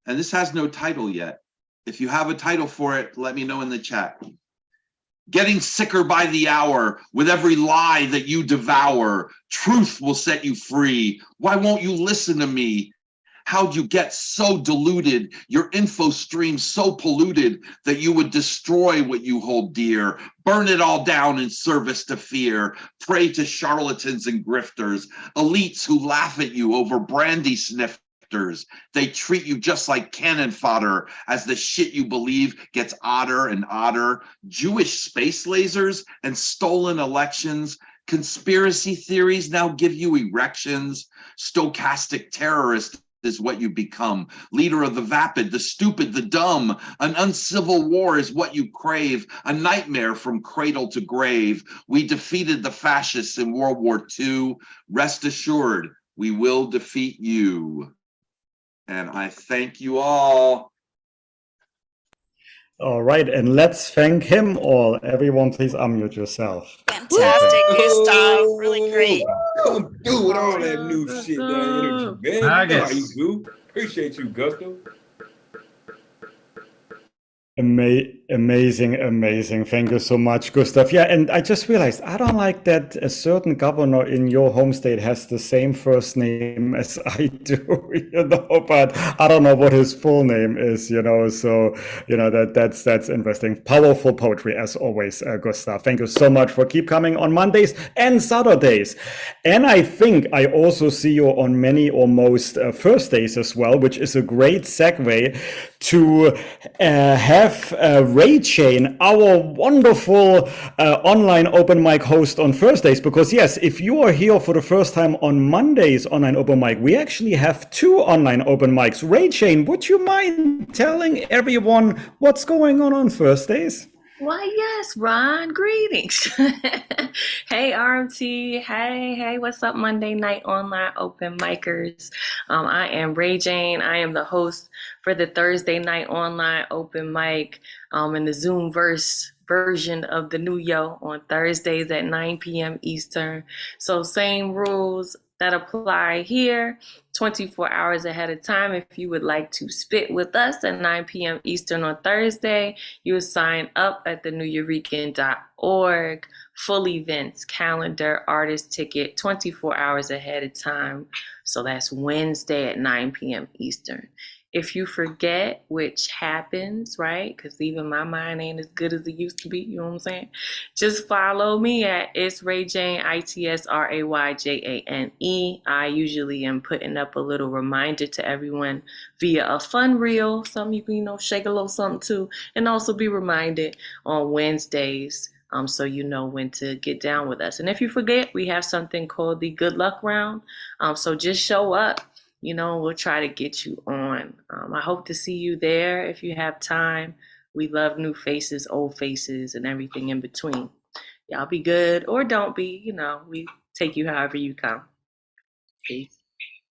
And this has no title yet. If you have a title for it, let me know in the chat. Getting sicker by the hour with every lie that you devour. Truth will set you free. Why won't you listen to me? How'd you get so diluted, your info stream so polluted that you would destroy what you hold dear, burn it all down in service to fear, pray to charlatans and grifters, elites who laugh at you over brandy snifters. They treat you just like cannon fodder as the shit you believe gets odder and odder. Jewish space lasers and stolen elections. Conspiracy theories now give you erections. Stochastic terrorists is what you become. Leader of the vapid, the stupid, the dumb. An uncivil war is what you crave. A nightmare from cradle to grave. We defeated the fascists in World War II. Rest assured, we will defeat you. And I thank you all. All right, and let's thank him all. Everyone, please unmute yourself. Fantastic, Gustav. Really great. Come through with all that new shit, that energy, man. You know how you do. Appreciate you, Gusto. Amazing. Thank you so much, Gustav. Yeah, and I just realized I don't like that a certain governor in your home state has the same first name as I do, but I don't know what his full name is, so, that's interesting. Powerful poetry as always, Gustav. Thank you so much for keep coming on Mondays and Saturdays. And I think I also see you on many or most Thursdays as well, which is a great segue to have Ray Chain, our wonderful online open mic host on Thursdays, because yes, if you are here for the first time on Monday's online open mic, we actually have 2 online open mics. Ray Chain, would you mind telling everyone what's going on Thursdays? Why, yes, Ron, greetings. Hey, RMT. Hey, what's up, Monday night online open micers? I am Ray Jane. I am the host for the Thursday night online open mic in the Zoomverse version of the New Yo on Thursdays at 9 p.m. Eastern. So same rules that apply here, 24 hours ahead of time. If you would like to spit with us at 9 p.m. Eastern on Thursday, you will sign up at theneweurekan.org. Full events, calendar, artist ticket, 24 hours ahead of time. So that's Wednesday at 9 p.m. Eastern. If you forget, which happens, right? Because even my mind ain't as good as it used to be, you know what I'm saying? Just follow me at It's Ray Jane, ITSRAYJANE. I usually am putting up a little reminder to everyone via a fun reel, something you can, shake a little something too, and also be reminded on Wednesdays, so you know when to get down with us. And if you forget, we have something called the Good Luck Round. So just show up. We'll try to get you on. I hope to see you there if you have time. We love new faces, old faces, and everything in between. Y'all be good or don't be, we take you however you come. Peace.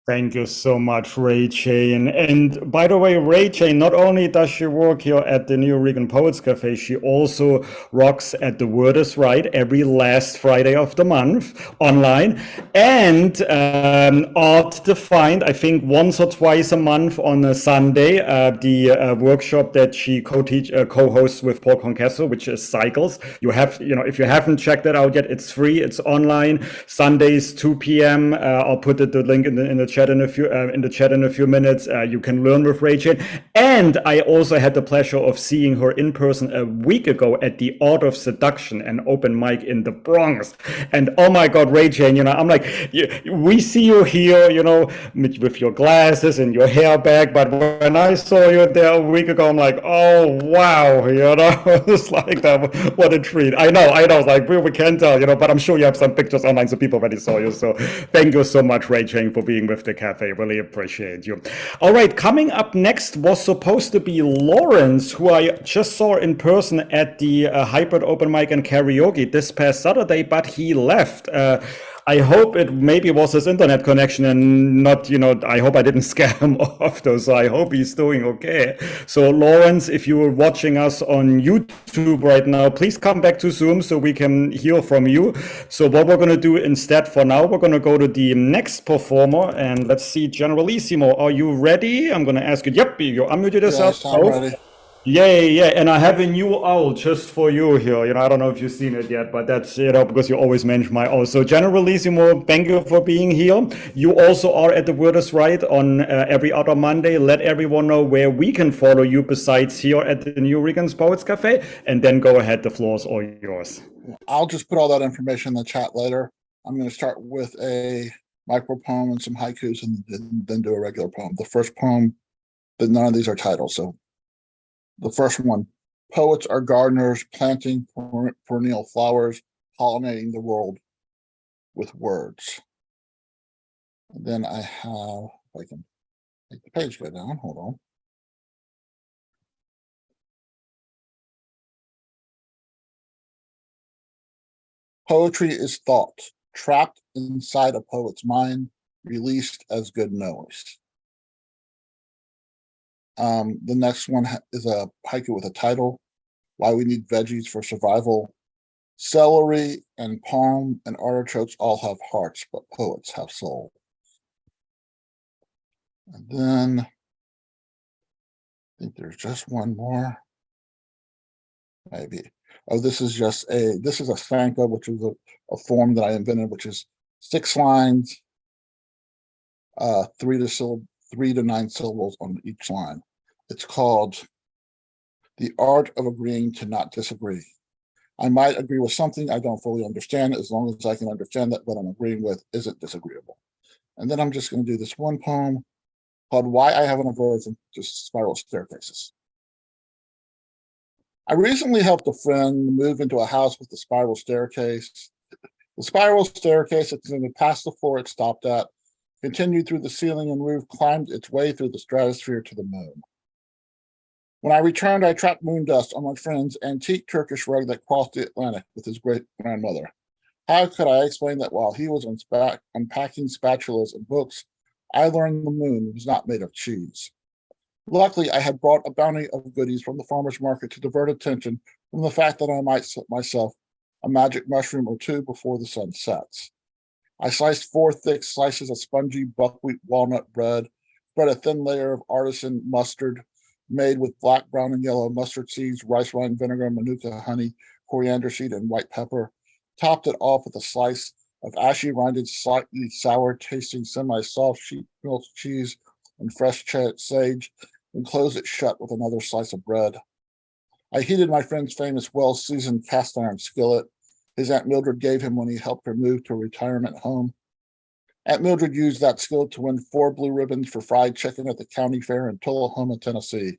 Thank you so much, Ray Chain. And by the way, Ray Chain, not only does she work here at the New Oregon Poets Cafe, she also rocks at the Wordz Right every last Friday of the month online. And Art Defined, I think once or twice a month on a Sunday, the workshop that she co-hosts with Paul Concasso, which is Cycles. You have, if you haven't checked that out yet, it's free, it's online, Sundays, 2 p.m. I'll put the link in the chat in a few minutes. You can learn with Rachel. And I also had the pleasure of seeing her in person a week ago at the Art of Seduction, an open mic in the Bronx. And oh my God, Rachel, you know, I'm like, we see you here, you know, with your glasses and your hair back. But when I saw you there a week ago, I'm like, oh wow, you know, it's like that. What a treat. I know. It's like we can't tell, you know, but I'm sure you have some pictures online, so people already saw you. So thank you so much, Ray Chang, for being with the cafe. Really appreciate you. All right, coming up next was supposed to be Lawrence, who I just saw in person at the hybrid open mic and karaoke this past Saturday, but he left. I hope it maybe was his internet connection and not, you know, I hope I didn't scare him off though. So I hope he's doing okay. So Lawrence, if you are watching us on YouTube right now, please come back to Zoom so we can hear from you. So what we're going to do instead for now, we're going to go to the next performer and let's see, Generalissimo, are you ready? I'm going to ask you. Yep, you unmuted yourself. Yes, I'm ready. Yeah, and I have a new owl just for you here. You know, I don't know if you've seen it yet, but that's, you know, because you always mention my owl. So Generalissimo, thank you for being here. You also are at the Wordz Right on every other Monday. Let everyone know where we can follow you besides here at the New Regan's Poets Cafe, and then go ahead, the floor is all yours. I'll just put all that information in the chat later. I'm going to start with a micro poem and some haikus and then do a regular poem. The first poem, but none of these are titles, so the first one, poets are gardeners planting perennial flowers, pollinating the world with words. And then I have, if I can make the page go down, hold on. Poetry is thought, trapped inside a poet's mind, released as good noise. The next one is a haiku with a title, Why We Need Veggies for Survival. Celery and palm and artichokes all have hearts, but poets have soul. And then I think there's just one more. Maybe. Oh, this is a Sanka, which is a form that I invented, which is 6 lines, 3 to 9 syllables on each line. It's called The Art of Agreeing to Not Disagree. I might agree with something I don't fully understand, as long as I can understand that what I'm agreeing with isn't disagreeable. And then I'm just going to do this one poem called Why I Have an Aversion to Spiral Staircases. I recently helped a friend move into a house with a spiral staircase. The spiral staircase extended past the floor it stopped at, continued through the ceiling and roof, climbed its way through the stratosphere to the moon. When I returned, I tracked moon dust on my friend's antique Turkish rug that crossed the Atlantic with his great-grandmother. How could I explain that while he was unpacking spatulas and books, I learned the moon was not made of cheese? Luckily, I had brought a bounty of goodies from the farmer's market to divert attention from the fact that I might set myself a magic mushroom or two before the sun sets. I sliced 4 thick slices of spongy buckwheat walnut bread, spread a thin layer of artisan mustard made with black, brown, and yellow mustard seeds, rice wine vinegar, manuka honey, coriander seed, and white pepper, topped it off with a slice of ashy rinded, slightly sour tasting semi-soft sheep milk cheese and fresh sage, and closed it shut with another slice of bread. I heated my friend's famous well-seasoned cast iron skillet his Aunt Mildred gave him when he helped her move to a retirement home. Aunt Mildred used that skillet to win 4 blue ribbons for fried chicken at the county fair in Tullahoma, Tennessee.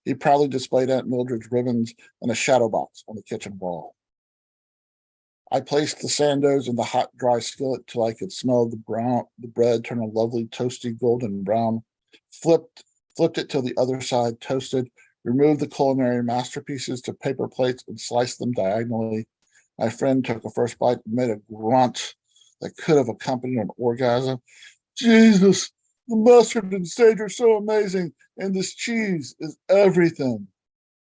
He proudly displayed Aunt Mildred's ribbons in a shadow box on the kitchen wall. I placed the sandos in the hot, dry skillet till I could smell the bread turn a lovely, toasty, golden brown. Flipped it till the other side toasted, removed the culinary masterpieces to paper plates and sliced them diagonally. My friend took a first bite and made a grunt that could have accompanied an orgasm. Jesus, the mustard and sage are so amazing, and this cheese is everything.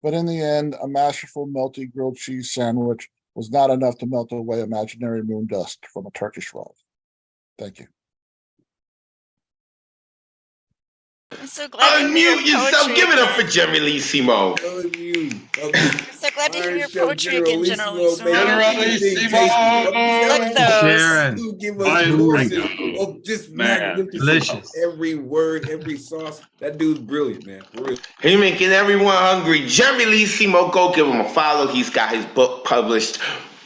But in the end, a masterful, melty grilled cheese sandwich was not enough to melt away imaginary moon dust from a Turkish rug. Thank you. I'm so glad Unmute yourself. Give it up for Generalissimo. I'm so glad glad to hear Iron your Chef poetry again, Generalissimo, Generalissimo. Generalissimo. Look at those. Sharon, you give us My courses lord. of just Man. magnificent. Delicious. Every word, every sauce. That dude's brilliant, man. For real. He's making everyone hungry. Jeremy Lee Simo, go give him a follow. He's got his book published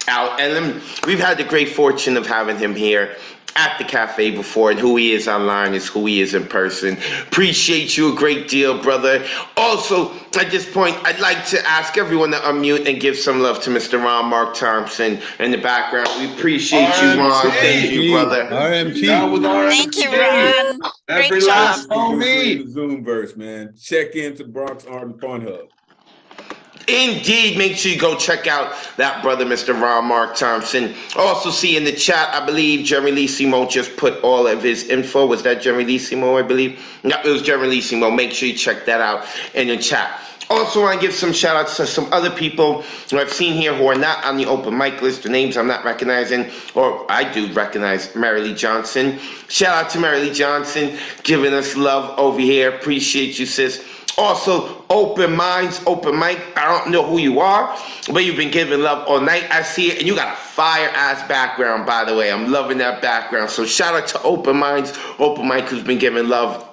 out. And we've had the great fortune of having him here at the cafe before, and who he is online is who he is in person. Appreciate you a great deal, brother. Also, at this point, I'd like to ask everyone to unmute and give some love to Mr. Ron Mark Thompson in the background. We appreciate you, Ron. RMT. Thank you, brother. That was RMT. Thank you, Ron. Every Great job. last homie. Zoomverse, man. Check into Bronx Art and Fun Hub. Indeed, make sure you go check out that brother, Mr. Ron Mark Thompson. Also see in the chat, I believe Jeremy Lee Simo just put all of his info. Was that Jeremy Lee Simo, I believe? No, it was Jeremy Lee Simo. Make sure you check that out in the chat. Also want to give some shout outs to some other people who I've seen here who are not on the open mic list. The names I'm not recognizing, or I do recognize Mary Lee Johnson. Shout out to Mary Lee Johnson, giving us love over here. Appreciate you, sis. Also, Open Minds, Open Mic. I don't know who you are, but you've been giving love all night. I see it, and you got a fire-ass background, by the way. I'm loving that background. So shout out to Open Minds, Open Mic, who's been giving love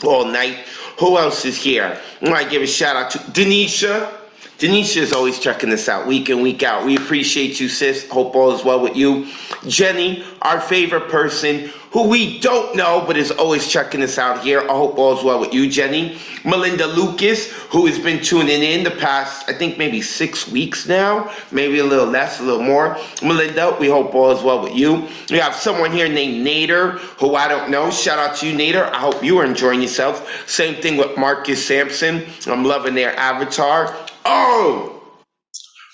all night. Who else is here? I want to give a shout out to Denisha. Denisha is always checking this out week in, week out. We appreciate you, sis. Hope all is well with you. Jenny, our favorite person, who we don't know, but is always checking us out here. I hope all is well with you, Jenny. Melinda Lucas, who has been tuning in the past, I think maybe 6 weeks now, maybe a little less, a little more. Melinda, we hope all is well with you. We have someone here named Nader, who I don't know. Shout out to you, Nader. I hope you are enjoying yourself. Same thing with Marcus Sampson. I'm loving their avatar. Oh!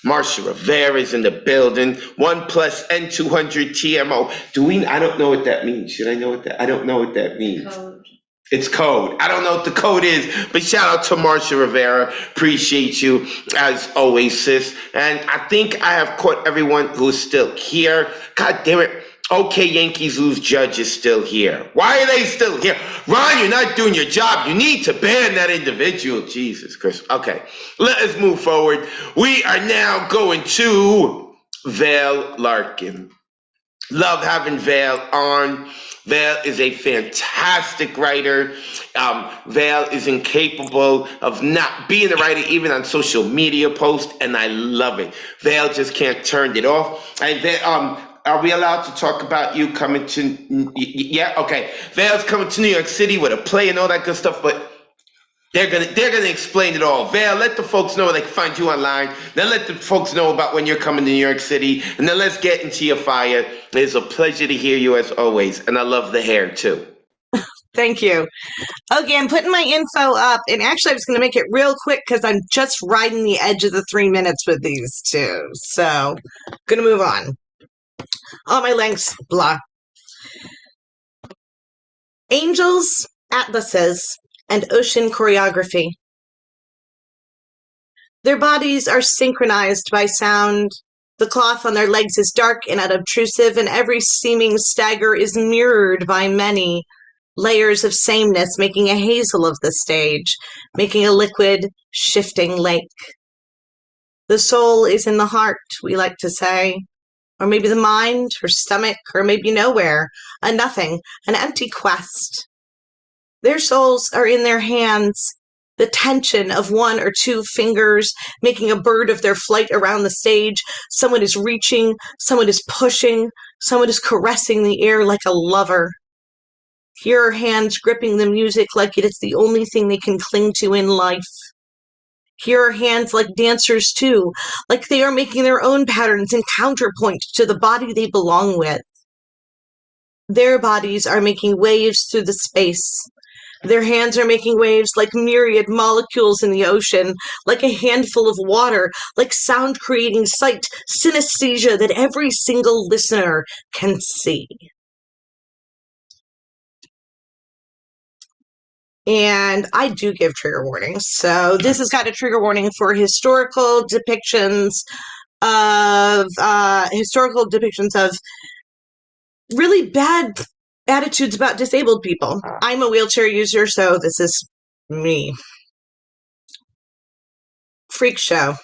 Marsha Rivera is in the building. 1+ N200 TMO. I don't know what that means. Should I know what that? I don't know what that means. Code. It's code. I don't know what the code is, but shout out to Marsha Rivera. Appreciate you as always, sis. And I think I have caught everyone who's still here. God damn it. Okay, Yankees lose judge is still here. Why are they still here? Ron, you're not doing your job. You need to ban that individual. Jesus Christ. Okay, let us move forward. We are now going to Vale Larkin. Love having Vale on. Vale is a fantastic writer. Vale is incapable of not being a writer, even on social media posts, and I love it. Vale just can't turn it off. And are we allowed to talk about you coming to? Yeah, okay. Vale's coming to New York City with a play and all that good stuff, but they're gonna explain it all. Vale, let the folks know they can find you online. Then let the folks know about when you're coming to New York City, and then let's get into your fire. It's a pleasure to hear you as always, and I love the hair too. Thank you. Okay, I'm putting my info up, and actually I was going to make it real quick because I'm just riding the edge of the 3 minutes with these two. So, going to move on. All my links, blah. Angels, atlases, and ocean choreography. Their bodies are synchronized by sound. The cloth on their legs is dark and unobtrusive, and every seeming stagger is mirrored by many layers of sameness, making a hazel of the stage, making a liquid, shifting lake. The soul is in the heart, we like to say. Or maybe the mind, or stomach, or maybe nowhere, a nothing, an empty quest. Their souls are in their hands, the tension of 1 or 2 fingers, making a bird of their flight around the stage. Someone is reaching, someone is pushing, someone is caressing the air like a lover. Here are hands gripping the music like it is the only thing they can cling to in life. Here are hands like dancers too, like they are making their own patterns and counterpoint to the body they belong with. Their bodies are making waves through the space. Their hands are making waves like myriad molecules in the ocean, like a handful of water, like sound creating sight, synesthesia that every single listener can see. And I do give trigger warnings. So this has got a trigger warning for historical depictions of really bad attitudes about disabled people. I'm a wheelchair user, so this is me. Freak show.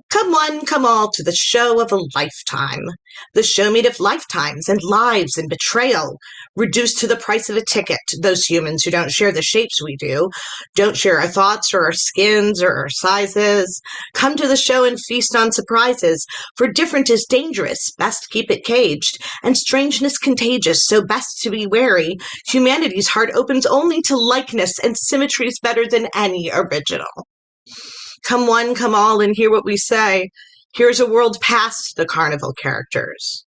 Come one, come all to the show of a lifetime. The show made of lifetimes and lives and betrayal, reduced to the price of a ticket. Those humans who don't share the shapes we do, don't share our thoughts or our skins or our sizes. Come to the show and feast on surprises, for different is dangerous, best keep it caged, and strangeness contagious, so best to be wary. Humanity's heart opens only to likeness, and symmetry's better than any original. Come one, come all, and hear what we say. Here's a world past the carnival characters.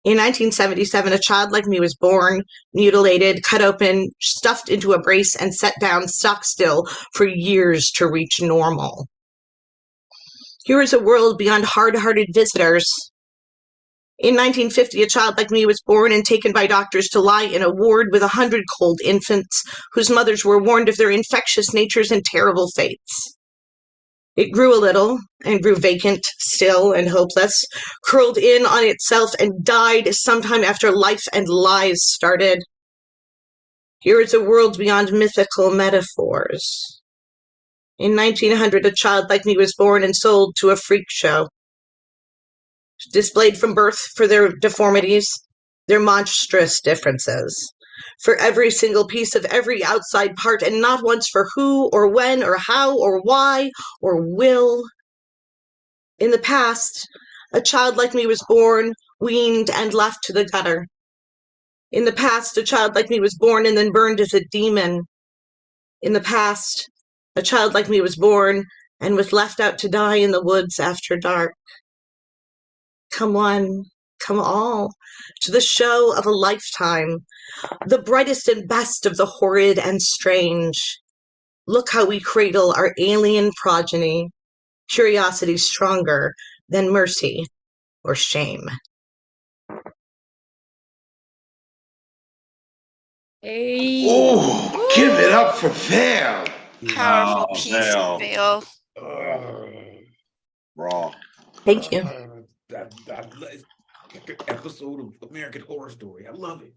In 1977, a child like me was born, mutilated, cut open, stuffed into a brace, and set down stock still for years to reach normal. Here is a world beyond hard-hearted visitors. In 1950, a child like me was born and taken by doctors to lie in a ward with 100 cold infants whose mothers were warned of their infectious natures and terrible fates. It grew a little, and grew vacant, still, and hopeless, curled in on itself, and died sometime after life and lies started. Here is a world beyond mythical metaphors. In 1900, a child like me was born and sold to a freak show, displayed from birth for their deformities, their monstrous differences, for every single piece of every outside part, and not once for who or when or how or why or will. In the past, a child like me was born, weaned, and left to the gutter. In the past, a child like me was born and then burned as a demon. In the past, a child like me was born and was left out to die in the woods after dark. Come one, come all, to the show of a lifetime, the brightest and best of the horrid and strange. Look how we cradle our alien progeny, curiosity stronger than mercy or shame. Hey. Oh, give it up for Vale. Powerful Oh, piece, Vale. Vale. Raw. Thank you. That like an episode of American Horror Story. I love it.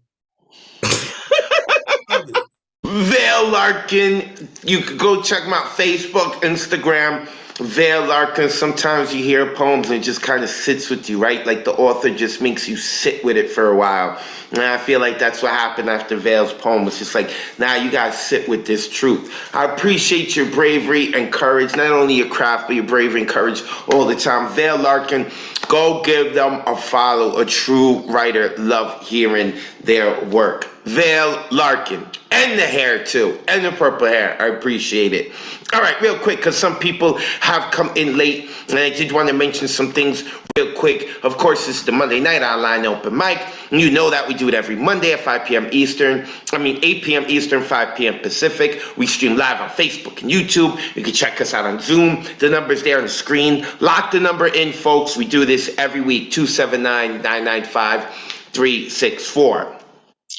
Vale Larkin, you could go check him out, Facebook, Instagram, Vale Larkin. Sometimes you hear poems and it just kind of sits with you, right? Like the author just makes you sit with it for a while. And I feel like that's what happened after Vale's poem. It's just like, now you guys sit with this truth. I appreciate your bravery and courage, not only your craft, but your bravery and courage all the time. Vale Larkin, go give them a follow. A true writer, love hearing their work. Vale Larkin, and the hair too, and the purple hair. I appreciate it. All right, real quick, because some people have come in late, and I did want to mention some things real quick. Of course, this is the Monday Night Online Open Mic. You know that we do it every Monday at 5 p.m. Eastern. 8 p.m. Eastern, 5 p.m. Pacific. We stream live on Facebook and YouTube. You can check us out on Zoom. The number's there on the screen. Lock the number in, folks. We do this every week, 279-995-364.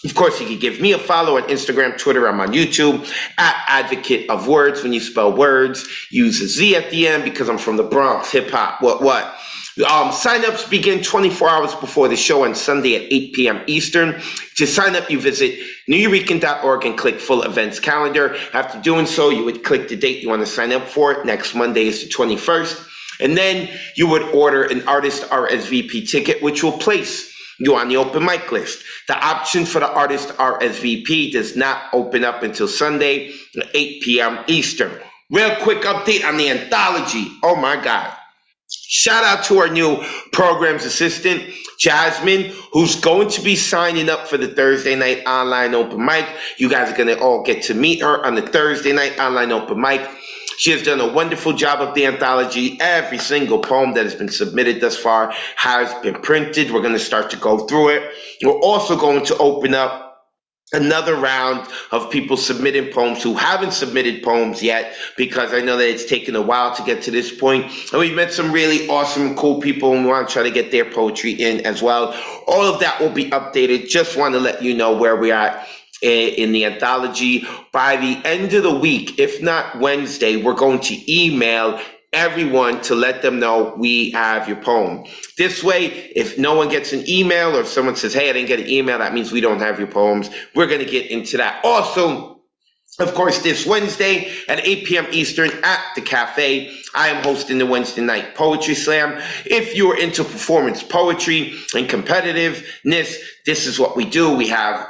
Of course, you can give me a follow on Instagram, Twitter. I'm on YouTube at Advocate of Words. When you spell words, use a Z at the end because I'm from the Bronx. Hip hop. What? Sign-ups begin 24 hours before the show on Sunday at 8 p.m. Eastern. To sign up, you visit neweurekan.org and click Full Events Calendar. After doing so, you would click the date you want to sign up for. Next Monday is the 21st. And then you would order an artist RSVP ticket, which will place you on the open mic list. The option for the artist RSVP does not open up until Sunday, 8 p.m. Eastern. Real quick update on the anthology. Oh my God. Shout out to our new programs assistant, Jasmine, who's going to be signing up for the Thursday night online open mic. You guys are going to all get to meet her on the Thursday night online open mic. She has done a wonderful job of the anthology. Every single poem that has been submitted thus far has been printed. We're going to start to go through it. We're also going to open up another round of people submitting poems who haven't submitted poems yet, because I know that it's taken a while to get to this point. And we've met some really awesome and cool people, and we want to try to get their poetry in as well. All of that will be updated. Just want to let you know where we're at in the anthology. By the end of the week, if not Wednesday, we're going to email everyone to let them know we have your poem. This way, if no one gets an email, or if someone says, hey, I didn't get an email, that means we don't have your poems. We're going to get into that. Also, Of course, this Wednesday at 8 p.m. Eastern at the cafe, I am hosting the Wednesday night poetry slam. If you're into performance poetry and competitiveness, this is what we do. We have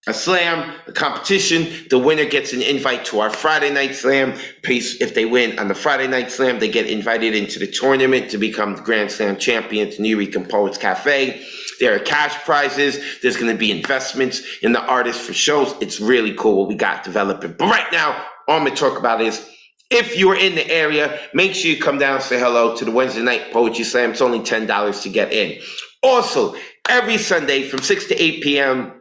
a slam, a competition. The winner gets an invite to our Friday night slam. If they win on the Friday night slam, they get invited into the tournament to become the Grand Slam champions in Eureka Poets Cafe. There are cash prizes. There's going to be investments in the artists for shows. It's really cool what we got developing. But right now, all I'm going to talk about is if you're in the area, make sure you come down and say hello to the Wednesday night poetry slam. It's only $10 to get in. Also, every Sunday from 6 to 8 p.m.,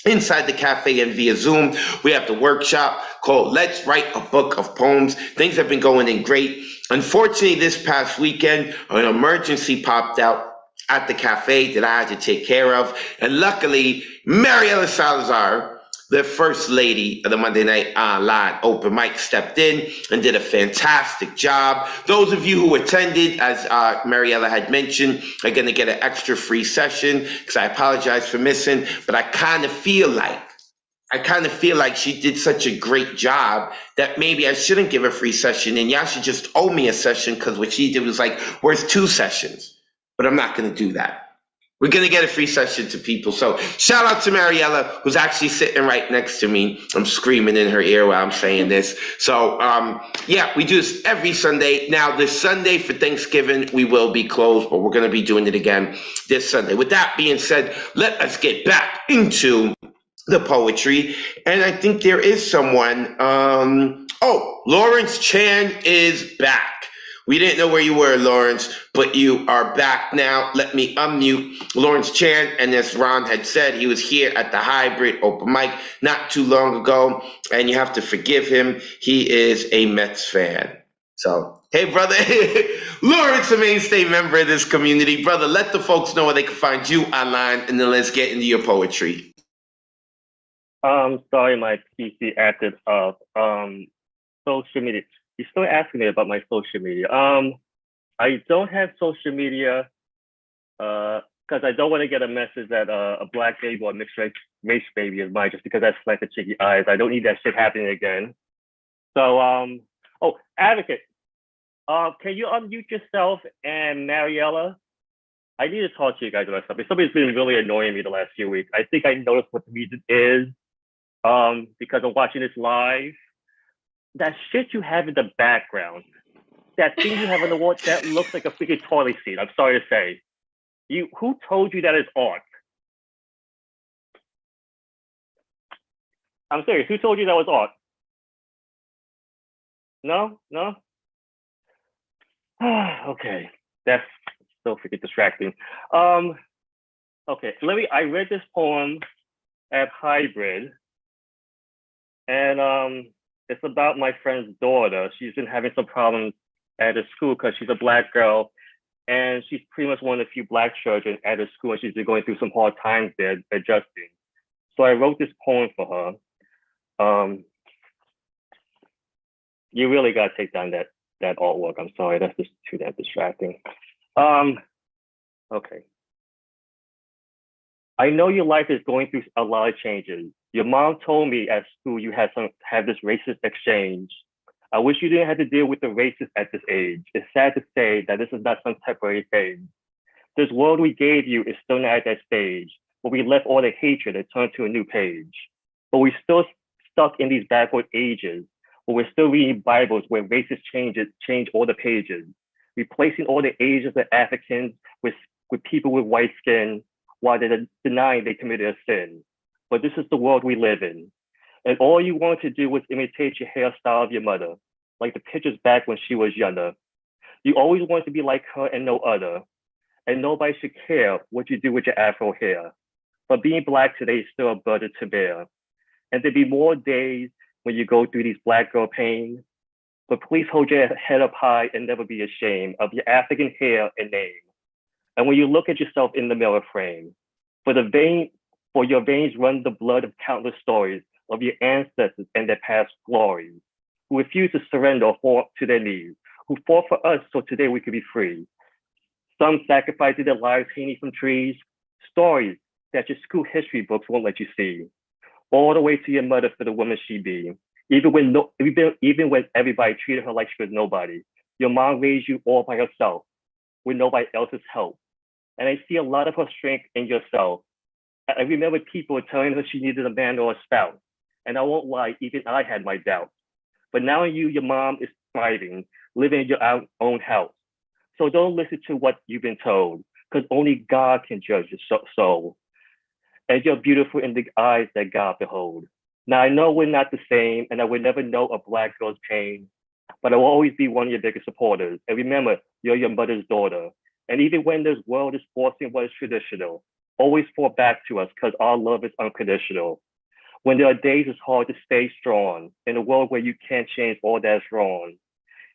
inside the cafe and via Zoom, we have the workshop called Let's Write a Book of Poems. Things have been going in great. Unfortunately, this past weekend, an emergency popped out at the cafe that I had to take care of. And luckily, Mariela Salazar, the first lady of the Monday Night Online Open Mic, stepped in and did a fantastic job. Those of you who attended, as Mariela had mentioned, are going to get an extra free session, because I apologize for missing, but I kind of feel like she did such a great job that maybe I shouldn't give a free session and y'all should just owe me a session, because what she did was like worth 2 sessions. But I'm not going to do that. We're going to get a free session to people. So shout out to Mariella, who's actually sitting right next to me. I'm screaming in her ear while I'm saying this. So, yeah, we do this every Sunday. Now, this Sunday for Thanksgiving, we will be closed, but we're going to be doing it again this Sunday. With that being said, let us get back into the poetry. And I think there is someone. Lawrence Chan is back. We didn't know where you were, Lawrence, but you are back now. Let me unmute Lawrence Chan. And as Ron had said, he was here at the Hybrid Open Mic not too long ago. And you have to forgive him. He is a Mets fan. So, hey, brother. Lawrence, a mainstay member of this community. Brother, let the folks know where they can find you online, and then let's get into your poetry. Sorry, my PC acted up. Social media. You're still asking me about my social media. I don't have social media because I don't want to get a message that a black baby or a mixed race baby is mine, just because that's like the cheeky eyes. I don't need that shit happening again. So, Advocate, can you unmute yourself and Mariella? I need to talk to you guys about something. Somebody's been really annoying me the last few weeks. I think I noticed what the reason is because I'm watching this live. That shit you have in the background, that thing you have on the wall, that looks like a freaking toilet seat. I'm sorry to say. Who told you that is art? I'm serious. Who told you that was art? No? Okay, that's so freaking distracting. Okay, I read this poem at Hybrid, and it's about my friend's daughter. She's been having some problems at her school because she's a black girl, and she's pretty much one of the few black children at her school, and she's been going through some hard times there adjusting. So I wrote this poem for her. You really got to take down that artwork. I'm sorry, that's just too damn distracting. Okay. I know your life is going through a lot of changes. Your mom told me at school you had this racist exchange. I wish you didn't have to deal with the racist at this age. It's sad to say that this is not some temporary phase. This world we gave you is still not at that stage, where we left all the hatred and turned to a new page. But we're still stuck in these backward ages, where we're still reading Bibles where racist change all the pages, replacing all the Asians and Africans with people with white skin, while they're denying they committed a sin. But this is the world we live in. And all you want to do was imitate your hairstyle of your mother, like the pictures back when she was younger. You always want to be like her and no other. And nobody should care what you do with your Afro hair. But being Black today is still a burden to bear. And there'll be more days when you go through these Black girl pains. But please hold your head up high and never be ashamed of your African hair and name. And when you look at yourself in the mirror frame, for your veins run the blood of countless stories of your ancestors and their past glories, who refused to surrender or fall to their knees, who fought for us so today we could be free. Some sacrificing their lives hanging from trees, stories that your school history books won't let you see, all the way to your mother for the woman she be. Even when everybody treated her like she was nobody. Your mom raised you all by herself with nobody else's help. And I see a lot of her strength in yourself. I remember people telling her she needed a man or a spouse. And I won't lie, even I had my doubts. But now your mom is thriving, living in your own house. So don't listen to what you've been told, because only God can judge your soul. And you're beautiful in the eyes that God behold. Now, I know we're not the same, and I will never know a Black girl's pain, but I will always be one of your biggest supporters. And remember, you're your mother's daughter. And even when this world is forcing what is traditional, always fall back to us, because our love is unconditional. When there are days it's hard to stay strong in a world where you can't change all that's wrong.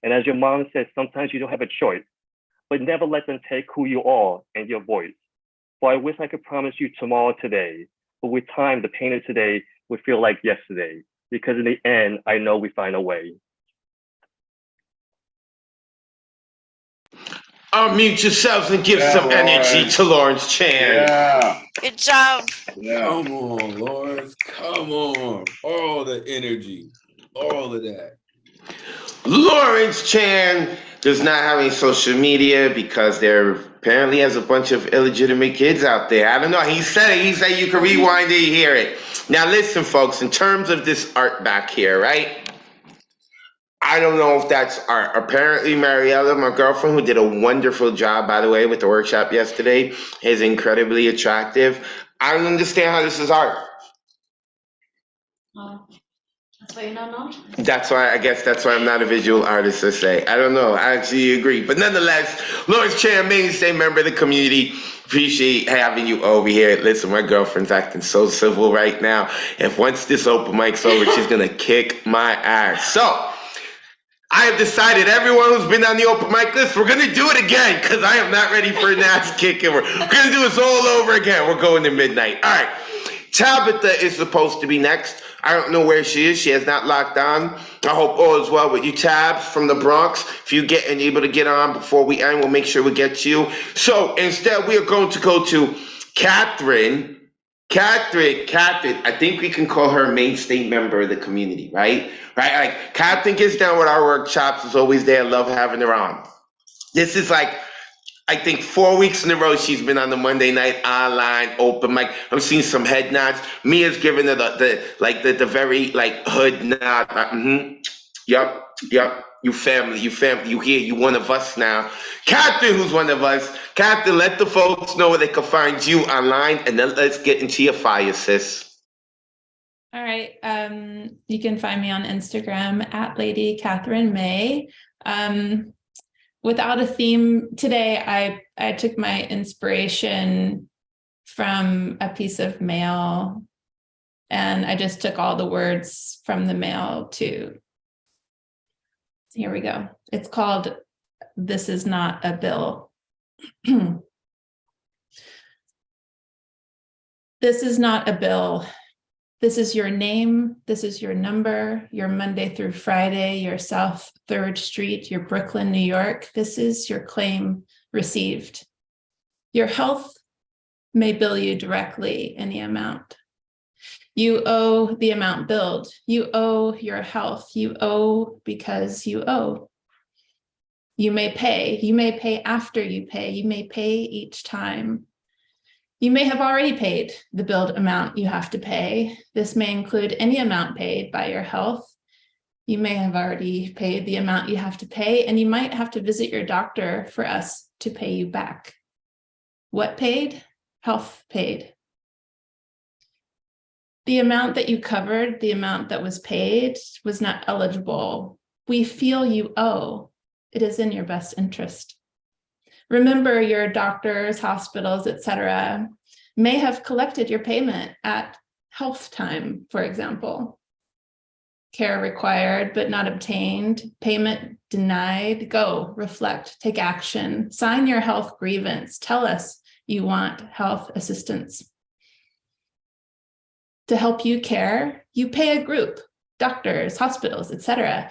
And as your mom said, sometimes you don't have a choice, but never let them take who you are and your voice. For I wish I could promise you tomorrow today, but with time, the pain of today would feel like yesterday, because in the end, I know we find a way. Unmute yourselves and give some energy to Lawrence Chan. Yeah. Good job. Yeah. Come on, Lawrence. Come on. All the energy. All of that. Lawrence Chan does not have any social media because there apparently has a bunch of illegitimate kids out there. I don't know. He said it. He said you can rewind it, you hear it. Now listen, folks, in terms of this art back here, right? I don't know if that's art. Apparently, Mariella, my girlfriend, who did a wonderful job, by the way, with the workshop yesterday, is incredibly attractive. I don't understand how this is art. So you don't know? That's why, I guess that's why I'm not a visual artist, to say. I don't know. I actually agree. But nonetheless, Lawrence Chan, mainstay member of the community. Appreciate having you over here. Listen, my girlfriend's acting so civil right now. If once this open mic's over, she's going to kick my ass. So, I have decided everyone who's been on the open mic list, we're going to do it again because I am not ready for an ass kicking. We're going to do this all over again. We're going to midnight. All right. Tabitha is supposed to be next. I don't know where she is. She has not locked on. I hope all is well with you, Tabs from the Bronx. If you get and able to get on before we end, we'll make sure we get you. So instead, we are going to go to Catherine. Catherine, I think we can call her a mainstay member of the community, right? Right? Like, Catherine gets down with our workshops, is always there. Love having her on. This is like, I think 4 weeks in a row she's been on the Monday night online open mic. I'm seeing some head nods. Mia's giving her the very like hood nod. Yup. You family, you here, you one of us now. Captain, who's one of us. Captain, let the folks know where they can find you online, and then let's get into your fire, sis. All right. You can find me on Instagram at Lady Catherine May. Without a theme today, I took my inspiration from a piece of mail, and I just took all the words from the mail to. Here we go. It's called "This Is Not a Bill." This is not a bill. This is your name. This is your number, your Monday through Friday, your South 3rd Street, your Brooklyn, New York. This is your claim received. Your health may bill you directly any amount. You owe the amount billed. You owe your health. You owe because you owe. You may pay. You may pay after you pay. You may pay each time. You may have already paid the billed amount you have to pay. This may include any amount paid by your health. You may have already paid the amount you have to pay, and you might have to visit your doctor for us to pay you back. What paid? Health paid. The amount that you covered, the amount that was paid, was not eligible. We feel you owe. It is in your best interest. Remember, your doctors, hospitals, etc., may have collected your payment at health time, for example. Care required but not obtained, payment denied. Go, reflect, take action, sign your health grievance. Tell us you want health assistance. To help you care, you pay a group, doctors, hospitals, etc.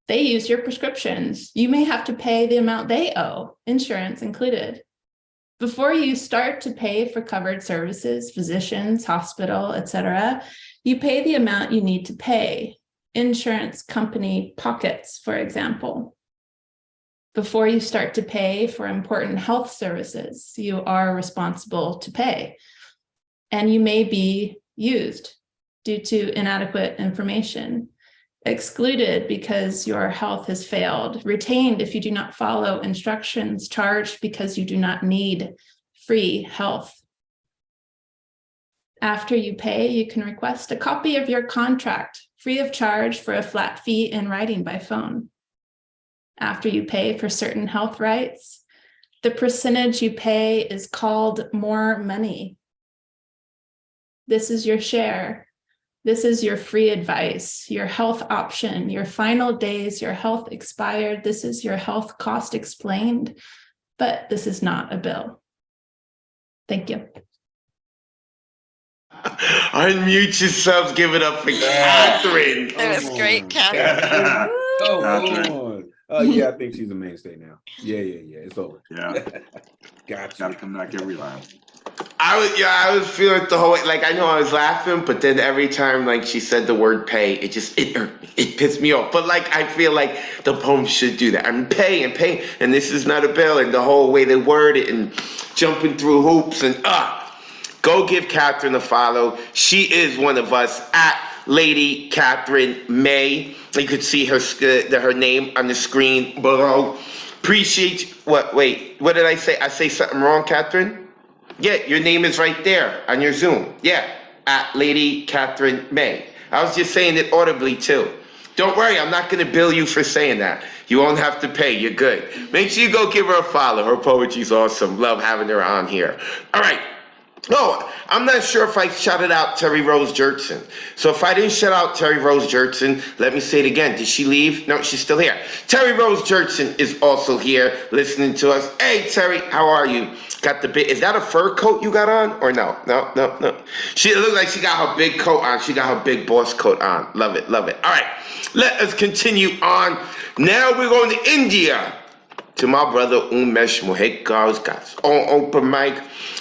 They use your prescriptions. You may have to pay the amount they owe, insurance included. Before you start to pay for covered services, physicians, hospital, etc., you pay the amount you need to pay. insurance company pockets, for example. Before you start to pay for important health services, you are responsible to pay. And you may be used due to inadequate information, excluded because your health has failed, retained if you do not follow instructions, charged because you do not need free health. After you pay, you can request a copy of your contract free of charge for a flat fee in writing by phone. After you pay for certain health rights, the percentage you pay is called more money. This is your share. This is your free advice, your health option, your final days, your health expired. This is your health cost explained, but this is not a bill. Thank you. Unmute yourselves. Give it up for Catherine. That was great, Catherine. Come Catherine. on. Yeah, I think she's a mainstay now. Yeah. It's over. Yeah. Gotcha. Gotta come back every round. I was feeling it the whole way. Like, I know I was laughing, but then every time like she said the word pay, it pissed me off. But like, I feel like the poem should do that. I mean, pay, and this is not a bill, and the whole way they word it, and jumping through hoops, and go give Catherine a follow. She is one of us at Lady Catherine May. You could see her name on the screen below. Appreciate what did I say? I say something wrong, Catherine? Yeah, your name is right there on your Zoom. Yeah, at Lady Catherine May. I was just saying it audibly too. Don't worry, I'm not going to bill you for saying that. You won't have to pay. You're good. Make sure you go give her a follow. Her poetry's awesome. Love having her on here. All right. Oh, I'm not sure if I shouted out Terry Rose Jertson. So if I didn't shout out Terry Rose Jertson, let me say it again. Did she leave? No, she's still here. Terry Rose Jertson is also here listening to us. Hey, Terry, how are you? Got the big, is that a fur coat you got on? Or no? No. She looked like she got her big coat on. She got her big boss coat on. Love it. All right, let us continue on. Now we're going to India. To my brother Umesh Mohekar, who's got his own open mic,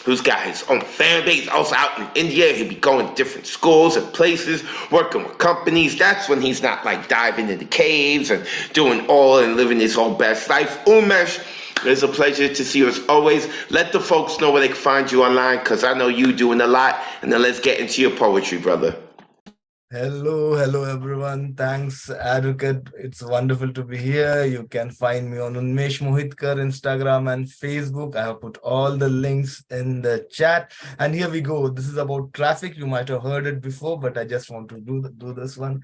who's got his own fan base, also out in India. He'll be going to different schools and places, working with companies. That's when he's not like diving into caves and doing all and living his own best life. Umesh, it's a pleasure to see you as always. Let the folks know where they can find you online, because I know you doing a lot. And then let's get into your poetry, brother. Hello everyone. Thanks, Advocate. It's wonderful to be here. You can find me on Unmesh Mohitkar, Instagram and Facebook. I have put all the links in the chat. And here we go. This is about traffic. You might have heard it before, but I just want to do this one.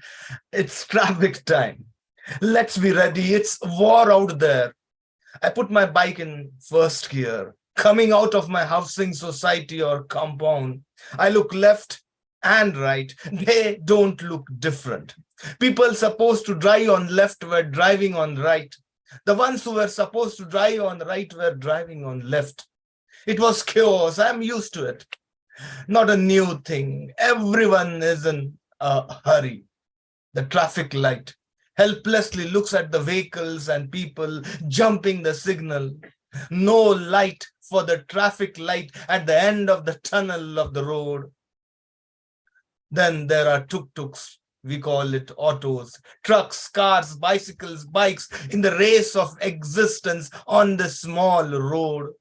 It's traffic time. Let's be ready. It's war out there. I put my bike in first gear. Coming out of my housing society or compound, I look left and right. They don't look different. People supposed to drive on left were driving on right. The ones who were supposed to drive on right were driving on left. It was chaos. I'm used to it. Not a new thing. Everyone is in a hurry. The traffic light helplessly looks at the vehicles and people jumping the signal. No light for the traffic light at the end of the tunnel of the road. Then there are tuk-tuks, we call it autos, trucks, cars, bicycles, bikes in the race of existence on the small road.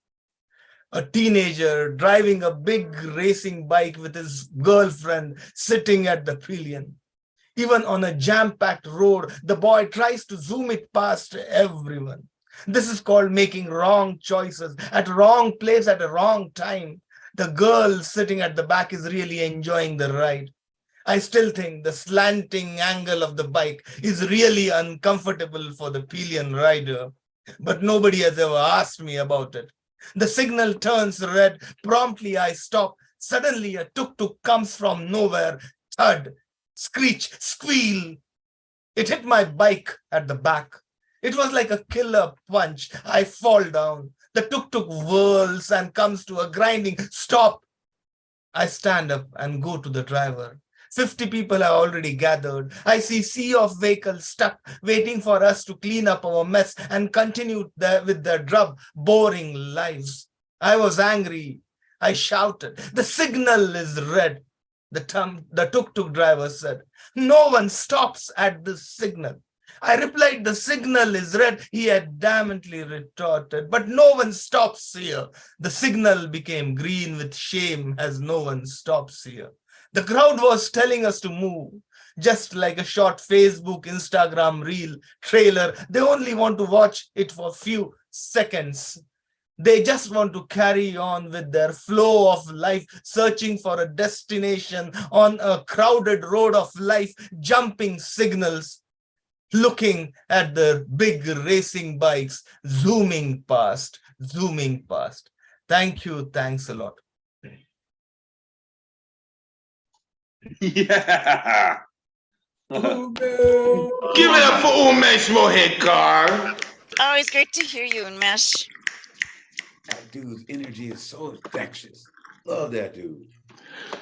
A teenager driving a big racing bike with his girlfriend sitting at the pillion. Even on a jam-packed road, the boy tries to zoom it past everyone. This is called making wrong choices at wrong place at a wrong time. The girl sitting at the back is really enjoying the ride. I still think the slanting angle of the bike is really uncomfortable for the pillion rider, but nobody has ever asked me about it. The signal turns red. Promptly I stop. Suddenly a tuk-tuk comes from nowhere. Thud, screech, squeal. It hit my bike at the back. It was like a killer punch. I fall down. The tuk-tuk whirls and comes to a grinding stop. I stand up and go to the driver. 50 people are already gathered. I see sea of vehicles stuck, waiting for us to clean up our mess and continue with their drab, boring lives. I was angry. I shouted, the signal is red. The tuk-tuk driver said, "No one stops at this signal." I replied, "The signal is red." He adamantly retorted, "But no one stops here." The signal became green with shame as no one stops here. The crowd was telling us to move. Just like a short Facebook, Instagram reel trailer, they only want to watch it for a few seconds. They just want to carry on with their flow of life, searching for a destination on a crowded road of life, jumping signals, looking at the big racing bikes, zooming past, zooming past. Thank you. Thanks a lot. Yeah. Give it up for Umesh Mohikar. Always great to hear you, Unmesh. That dude's energy is so infectious. Love that dude.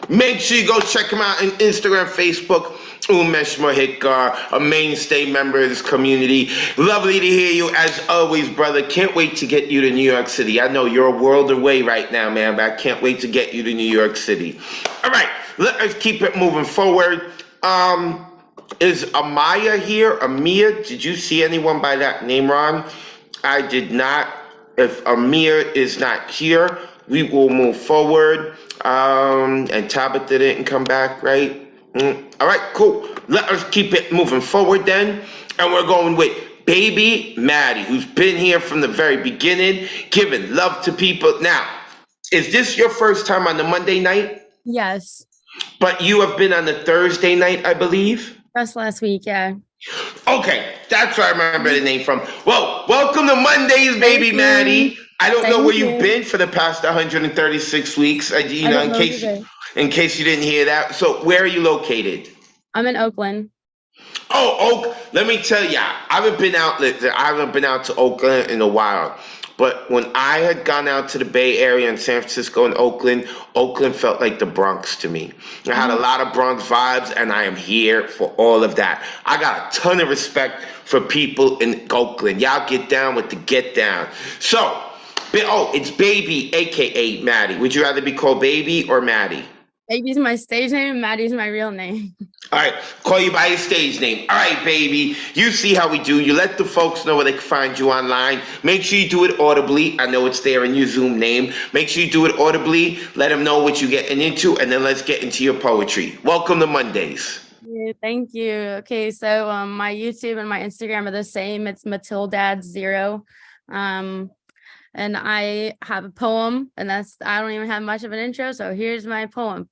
Make sure you go check him out on Instagram, Facebook, Umesh Mohikar, a mainstay member of this community. Lovely to hear you as always, brother. Can't wait to get you to New York City. I know you're a world away right now, man, but I can't wait to get you to New York City. All right, let us keep it moving forward. Is Amaya here? Amia, did you see anyone by that name, Ron? I did not. If Amir is not here, we will move forward. And Tabitha didn't come back, right? All right, cool. Let us keep it moving forward then. And we're going with Baby Maddie, who's been here from the very beginning, giving love to people. Now, is this your first time on the Monday night? Yes, But you have been on the Thursday night, I believe? just last week, yeah. Okay, that's where I remember the name from. Well, welcome to Mondays, Baby Thank you. Maddie. I don't know Thank where you've you. been for the past 136 weeks. You I know, don't know either. in case you didn't hear that. So, where are you located? I'm in Oakland. Oh, let me tell ya, I haven't been out to Oakland in a while. But when I had gone out to the Bay Area in San Francisco and Oakland felt like the Bronx to me. I had a lot of Bronx vibes, and I am here for all of that. I got a ton of respect for people in Oakland. Y'all get down with the get down. So, it's Baby, aka Maddie. Would you rather be called Baby or Maddie? Baby's my stage name, Maddie's my real name. All right, call you by your stage name. All right, baby. You see how we do. You let the folks know where they can find you online. Make sure you do it audibly. I know it's there in your Zoom name. Make sure you do it audibly. Let them know what you're getting into, and then let's get into your poetry. Welcome to Mondays. Yeah, thank you. Okay, so my YouTube and my Instagram are the same. It's Matildad0. And I have a poem, and I don't even have much of an intro, so here's my poem.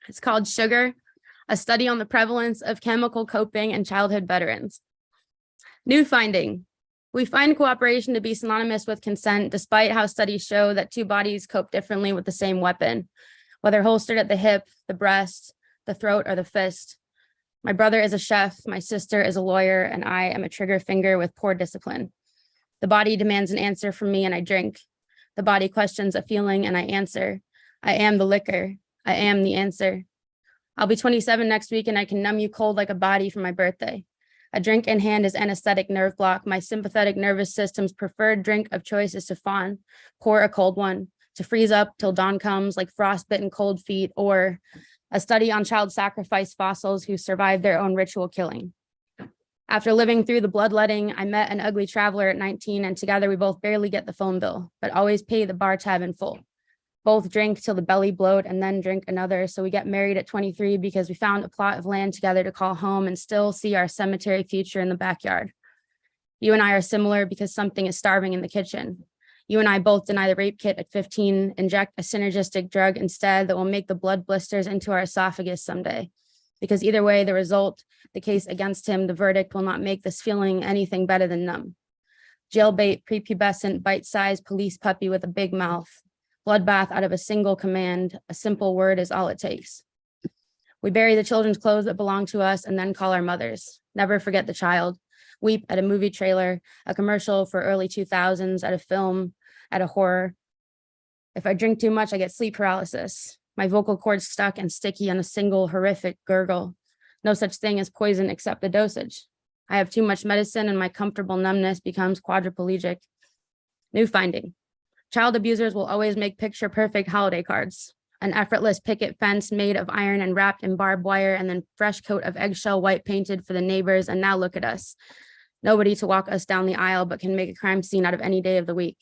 It's called Sugar, a study on the prevalence of chemical coping in childhood veterans. New finding. We find cooperation to be synonymous with consent, despite how studies show that two bodies cope differently with the same weapon, whether holstered at the hip, the breast, the throat, or the fist. My brother is a chef, my sister is a lawyer, and I am a trigger finger with poor discipline. The body demands an answer from me, and I drink. The body questions a feeling, and I answer. I am the liquor. I am the answer. I'll be 27 next week, and I can numb you cold like a body for my birthday. A drink in hand is anesthetic nerve block. My sympathetic nervous system's preferred drink of choice is to fawn. Pour a cold one, to freeze up till dawn comes like frostbitten cold feet, or a study on child sacrifice fossils who survived their own ritual killing. After living through the bloodletting, I met an ugly traveler at 19, and together we both barely get the phone bill, but always pay the bar tab in full. Both drink till the belly bloat and then drink another. So we get married at 23 because we found a plot of land together to call home and still see our cemetery future in the backyard. You and I are similar because something is starving in the kitchen. You and I both deny the rape kit at 15, inject a synergistic drug instead that will make the blood blisters into our esophagus someday. Because either way, the result, the case against him, the verdict will not make this feeling anything better than numb. Jailbait, prepubescent, bite-sized police puppy with a big mouth. Bloodbath out of a single command. A simple word is all it takes. We bury the children's clothes that belong to us and then call our mothers. Never forget the child. Weep at a movie trailer, a commercial for early 2000s, at a film, at a horror. If I drink too much, I get sleep paralysis. My vocal cords stuck and sticky on a single horrific gurgle. No such thing as poison except the dosage. I have too much medicine and my comfortable numbness becomes quadriplegic. New finding. Child abusers will always make picture-perfect holiday cards. an effortless picket fence made of iron and wrapped in barbed wire, and then fresh coat of eggshell white painted for the neighbors. And now look at us. Nobody to walk us down the aisle, but can make a crime scene out of any day of the week.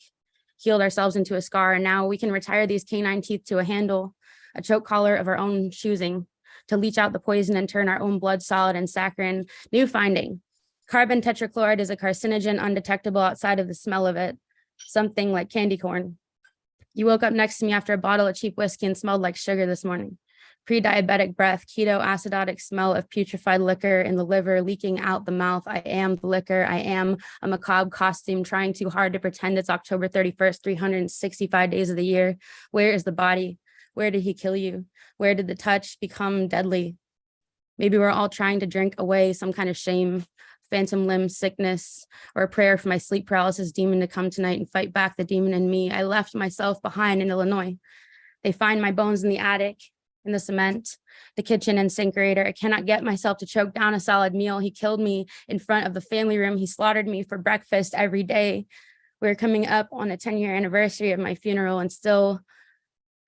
Healed ourselves into a scar, and now we can retire these canine teeth to a handle, a choke collar of our own choosing, to leach out the poison and turn our own blood solid and saccharine. New finding. Carbon tetrachloride is a carcinogen undetectable outside of the smell of it, something like candy corn. You woke up next to me after a bottle of cheap whiskey and smelled like sugar this morning. Pre-diabetic breath, keto acidotic smell of putrefied liquor in the liver, leaking out the mouth. I am the liquor. I am a macabre costume, trying too hard to pretend it's October 31st, 365 days of the year. Where is the body? Where did he kill you? Where did the touch become deadly? Maybe we're all trying to drink away some kind of shame, phantom limb sickness, or a prayer for my sleep paralysis demon to come tonight and fight back the demon in me. I left myself behind in Illinois. They find my bones in the attic, in the cement, the kitchen incinerator. I cannot get myself to choke down a solid meal. He killed me in front of the family room. He slaughtered me for breakfast every day. We're coming up on a 10-year anniversary of my funeral, and still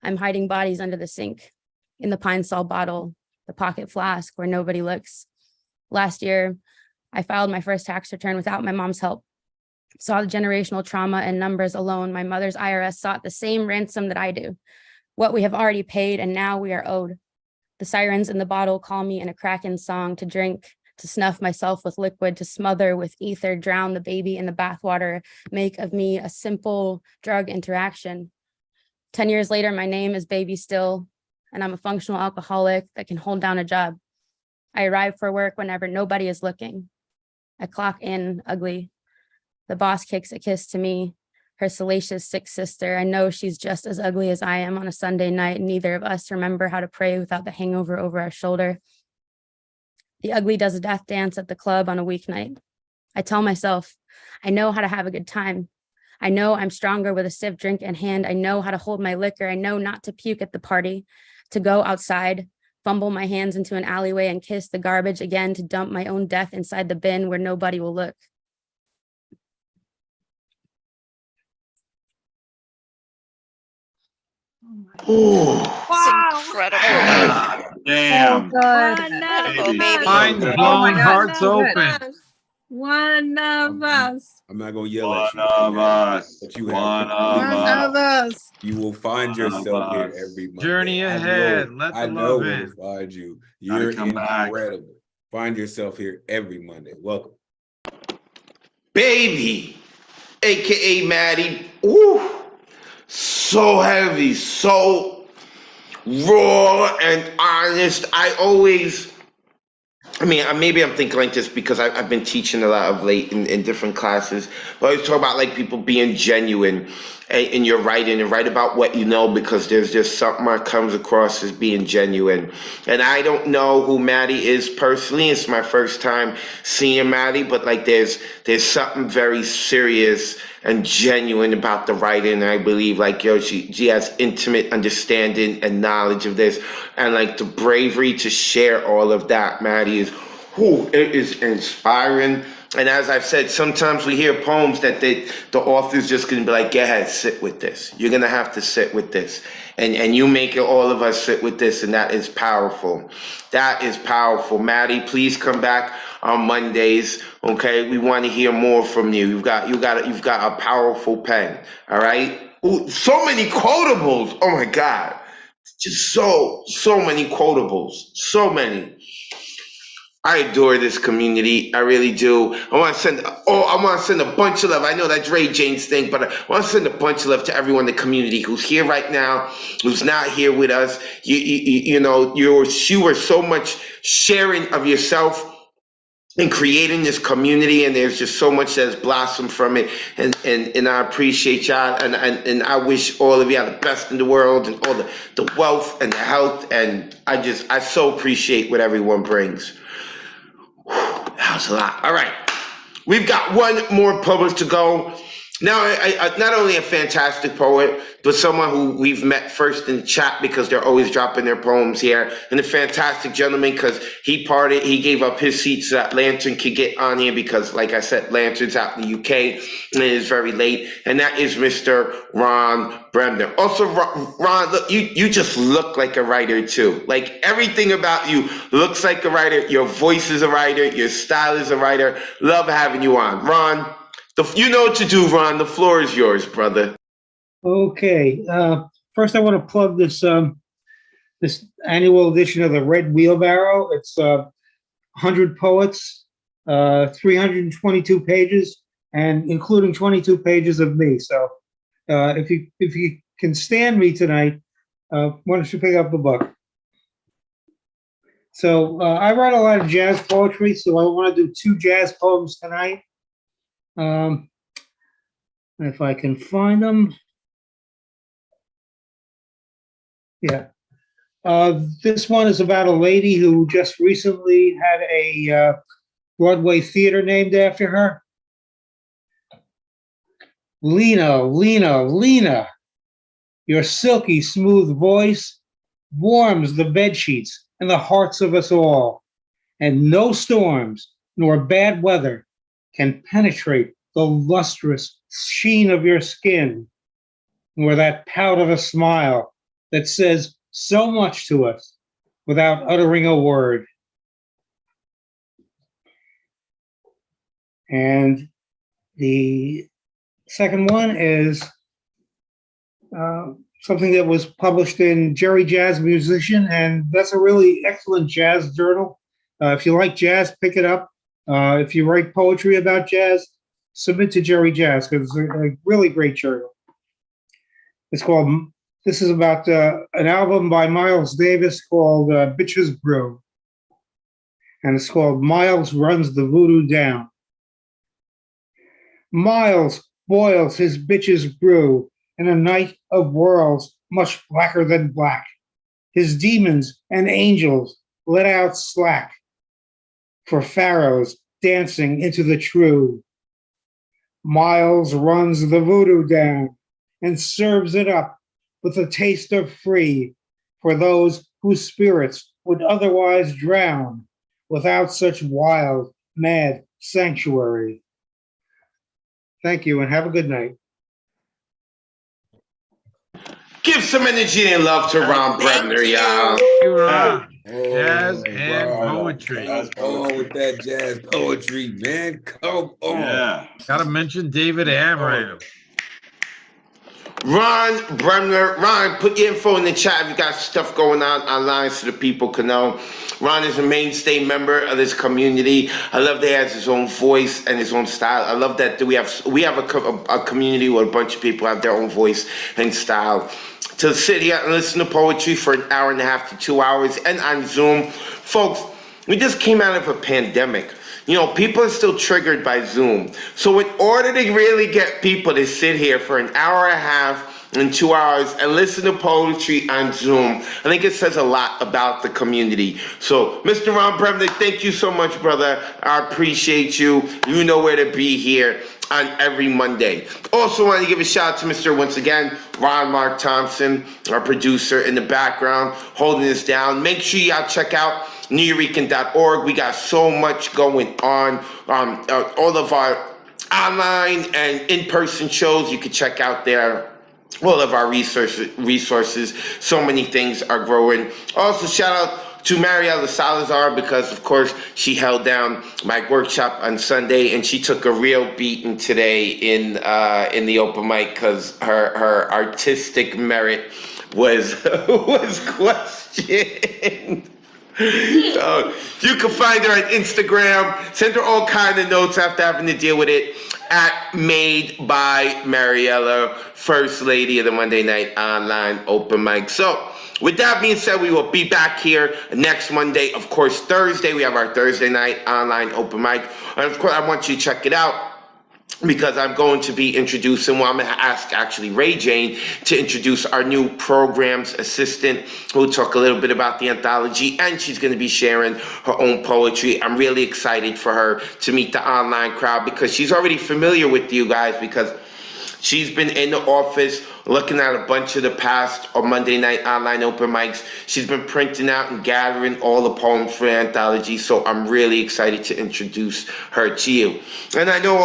I'm hiding bodies under the sink, in the Pine Sol bottle, the pocket flask where nobody looks. Last year, I filed my first tax return without my mom's help. Saw the generational trauma and numbers alone. My mother's IRS sought the same ransom that I do, what we have already paid and now we are owed. The sirens in the bottle call me in a Kraken song to drink, to snuff myself with liquid, to smother with ether, drown the baby in the bathwater, make of me a simple drug interaction. 10 years later, my name is Baby Still, and I'm a functional alcoholic that can hold down a job. I arrive for work whenever nobody is looking. I clock in ugly. The boss kicks a kiss to me, her salacious sick sister. I know she's just as ugly as I am on a Sunday night, and neither of us remember how to pray without the hangover over our shoulder. The ugly does a death dance at the club on a weeknight. I tell myself, I know how to have a good time. I know I'm stronger with a stiff drink in hand. I know how to hold my liquor. I know not to puke at the party, to go outside, fumble my hands into an alleyway and kiss the garbage again, to dump my own death inside the bin where nobody will look. It's incredible. Damn. Incredible, baby. Mind Oh blown, my hearts God. open. One of us. I'm not gonna yell at you. One of us. But you One have of One of us. you will find One of yourself here us. every Monday. Journey I ahead. know, Let the I know love we'll in. find you. Gotta You're come back. incredible. Find yourself here every Monday. Welcome. Baby, aka Maddie. Ooh, so heavy, so raw and honest. Maybe I'm thinking like this because I've been teaching a lot of late in different classes, but I always talk about like people being genuine in your writing and write about what you know, because there's just something that comes across as being genuine. And I don't know who Maddie is personally. It's my first time seeing Maddie, but like there's something very serious and genuine about the writing. And I believe like, she has intimate understanding and knowledge of this, and like the bravery to share all of that, Maddie, it is inspiring. And as I've said, sometimes we hear poems that the author's just going to be like, go ahead, sit with this. You're going to have to sit with this. And you make all of us sit with this, and that is powerful. That is powerful. Maddie, please come back on Mondays, okay? We want to hear more from you. You've got a powerful pen, all right? Ooh, so many quotables. Oh my God. Just so many quotables. So many. I adore this community. I really do. I want to send a bunch of love. I know that's Ray Jane's thing, but I want to send a bunch of love to everyone in the community who's here right now, who's not here with us. You were so much sharing of yourself in creating this community, and there's just so much that's blossomed from it, and I appreciate y'all, and I wish all of y'all the best in the world, and all the wealth and the health, and I so appreciate what everyone brings. That was a lot. All right. We've got one more publish to go. Now, not only a fantastic poet, but someone who we've met first in chat because they're always dropping their poems here, and a fantastic gentleman because he gave up his seat so that Lantern could get on here because, like I said, Lantern's out in the UK and it is very late, and that is Mr. Ron Bremner. Also, Ron, look, you just look like a writer too. Like everything about you looks like a writer. Your voice is a writer. Your style is a writer. Love having you on, Ron. You know what to do, Ron. The floor is yours, brother. Okay. First, I want to plug this this annual edition of the Red Wheelbarrow. It's 100 poets, 322 pages, and including 22 pages of me. So, if you can stand me tonight, why don't you pick up the book? So, I write a lot of jazz poetry, so I want to do 2 jazz poems tonight. If I can find them. Yeah. This one is about a lady who just recently had a Broadway theater named after her. Lena, Lena, Lena, your silky smooth voice warms the bedsheets and the hearts of us all, and no storms nor bad weather can penetrate the lustrous sheen of your skin, nor that pout of a smile that says so much to us without uttering a word. And the second one is something that was published in Jerry Jazz Musician, and that's a really excellent jazz journal. If you like jazz, pick it up. If you write poetry about jazz, submit to Jerry Jazz because it's a really great journal. This is about an album by Miles Davis called Bitches Brew. And it's called Miles Runs the Voodoo Down. Miles boils his bitches brew in a night of worlds much blacker than black. His demons and angels let out slack for pharaohs dancing into the true. Miles runs the voodoo down and serves it up with a taste of free for those whose spirits would otherwise drown without such wild, mad sanctuary. Thank you and have a good night. Give some energy and love to Ron Bremner, y'all. Jazz and poetry. Come on with that jazz poetry, man. Come on. Yeah. Gotta mention David Amaranth. Ron Bremner. Ron, put your info in the chat if you got stuff going on online so the people can know. Ron is a mainstay member of this community. I love that he has his own voice and his own style. I love that we have a community where a bunch of people have their own voice and style. To sit here and listen to poetry for an hour and a half to 2 hours and on Zoom. Folks, we just came out of a pandemic. You know, people are still triggered by Zoom. So in order to really get people to sit here for an hour and a half and 2 hours and listen to poetry on Zoom, I think it says a lot about the community. So, Mr. Ron Bremner, thank you so much, brother. I appreciate you. You know where to be here on every Monday. Also want to give a shout out to Mr. once again, Ron Mark Thompson, our producer in the background, holding this down. Make sure y'all check out nuyorican.org. We got so much going on. All of our online and in-person shows you can check out there. All of our resources. So many things are growing. Also, shout out to Mariela Salazar because, of course, she held down my workshop on Sunday and she took a real beating today in the open mic because her artistic merit was questioned. So you can find her on Instagram. Send her all kind of notes after having to deal with it at Made by Mariella, First Lady of the Monday Night Online Open Mic. So with that being said, we will be back here next Monday. Of course, Thursday, we have our Thursday night online open mic. And of course, I want you to check it out because I'm going to be introducing, well, I'm going to ask actually Ray Jane to introduce our new programs assistant who will talk a little bit about the anthology, and she's going to be sharing her own poetry. I'm really excited for her to meet the online crowd because she's already familiar with you guys because She's been in the office looking at a bunch of the past Monday night online open mics. She's been printing out and gathering all the poems for the anthology, so I'm really excited to introduce her to you. And I know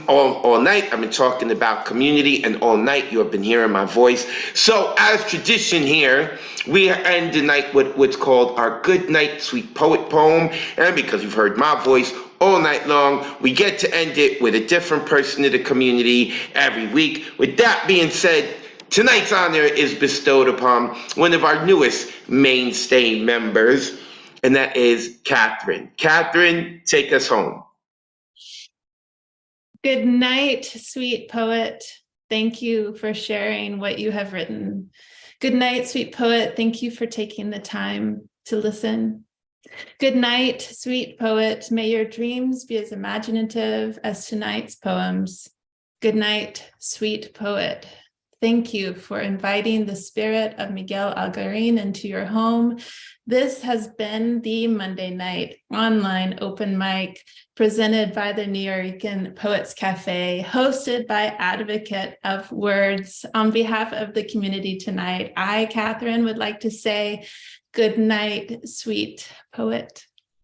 all night I've been talking about community, and all night you have been hearing my voice. So as tradition here, we end the night with what's called our Good Night Sweet Poet poem, and because you've heard my voice all night long, we get to end it with a different person of the community every week. With that being said, tonight's honor is bestowed upon one of our newest mainstay members, and that is Catherine. Catherine, take us home. Good night, sweet poet. Thank you for sharing what you have written. Good night, sweet poet. Thank you for taking the time to listen. Good night, sweet poet. May your dreams be as imaginative as tonight's poems. Good night, sweet poet. Thank you for inviting the spirit of Miguel Algarin into your home. This has been the Monday night online open mic presented by the New York Poets Cafe, hosted by Advocate of Wordz. On behalf of the community tonight, I, Catherine, would like to say good night, sweet poet.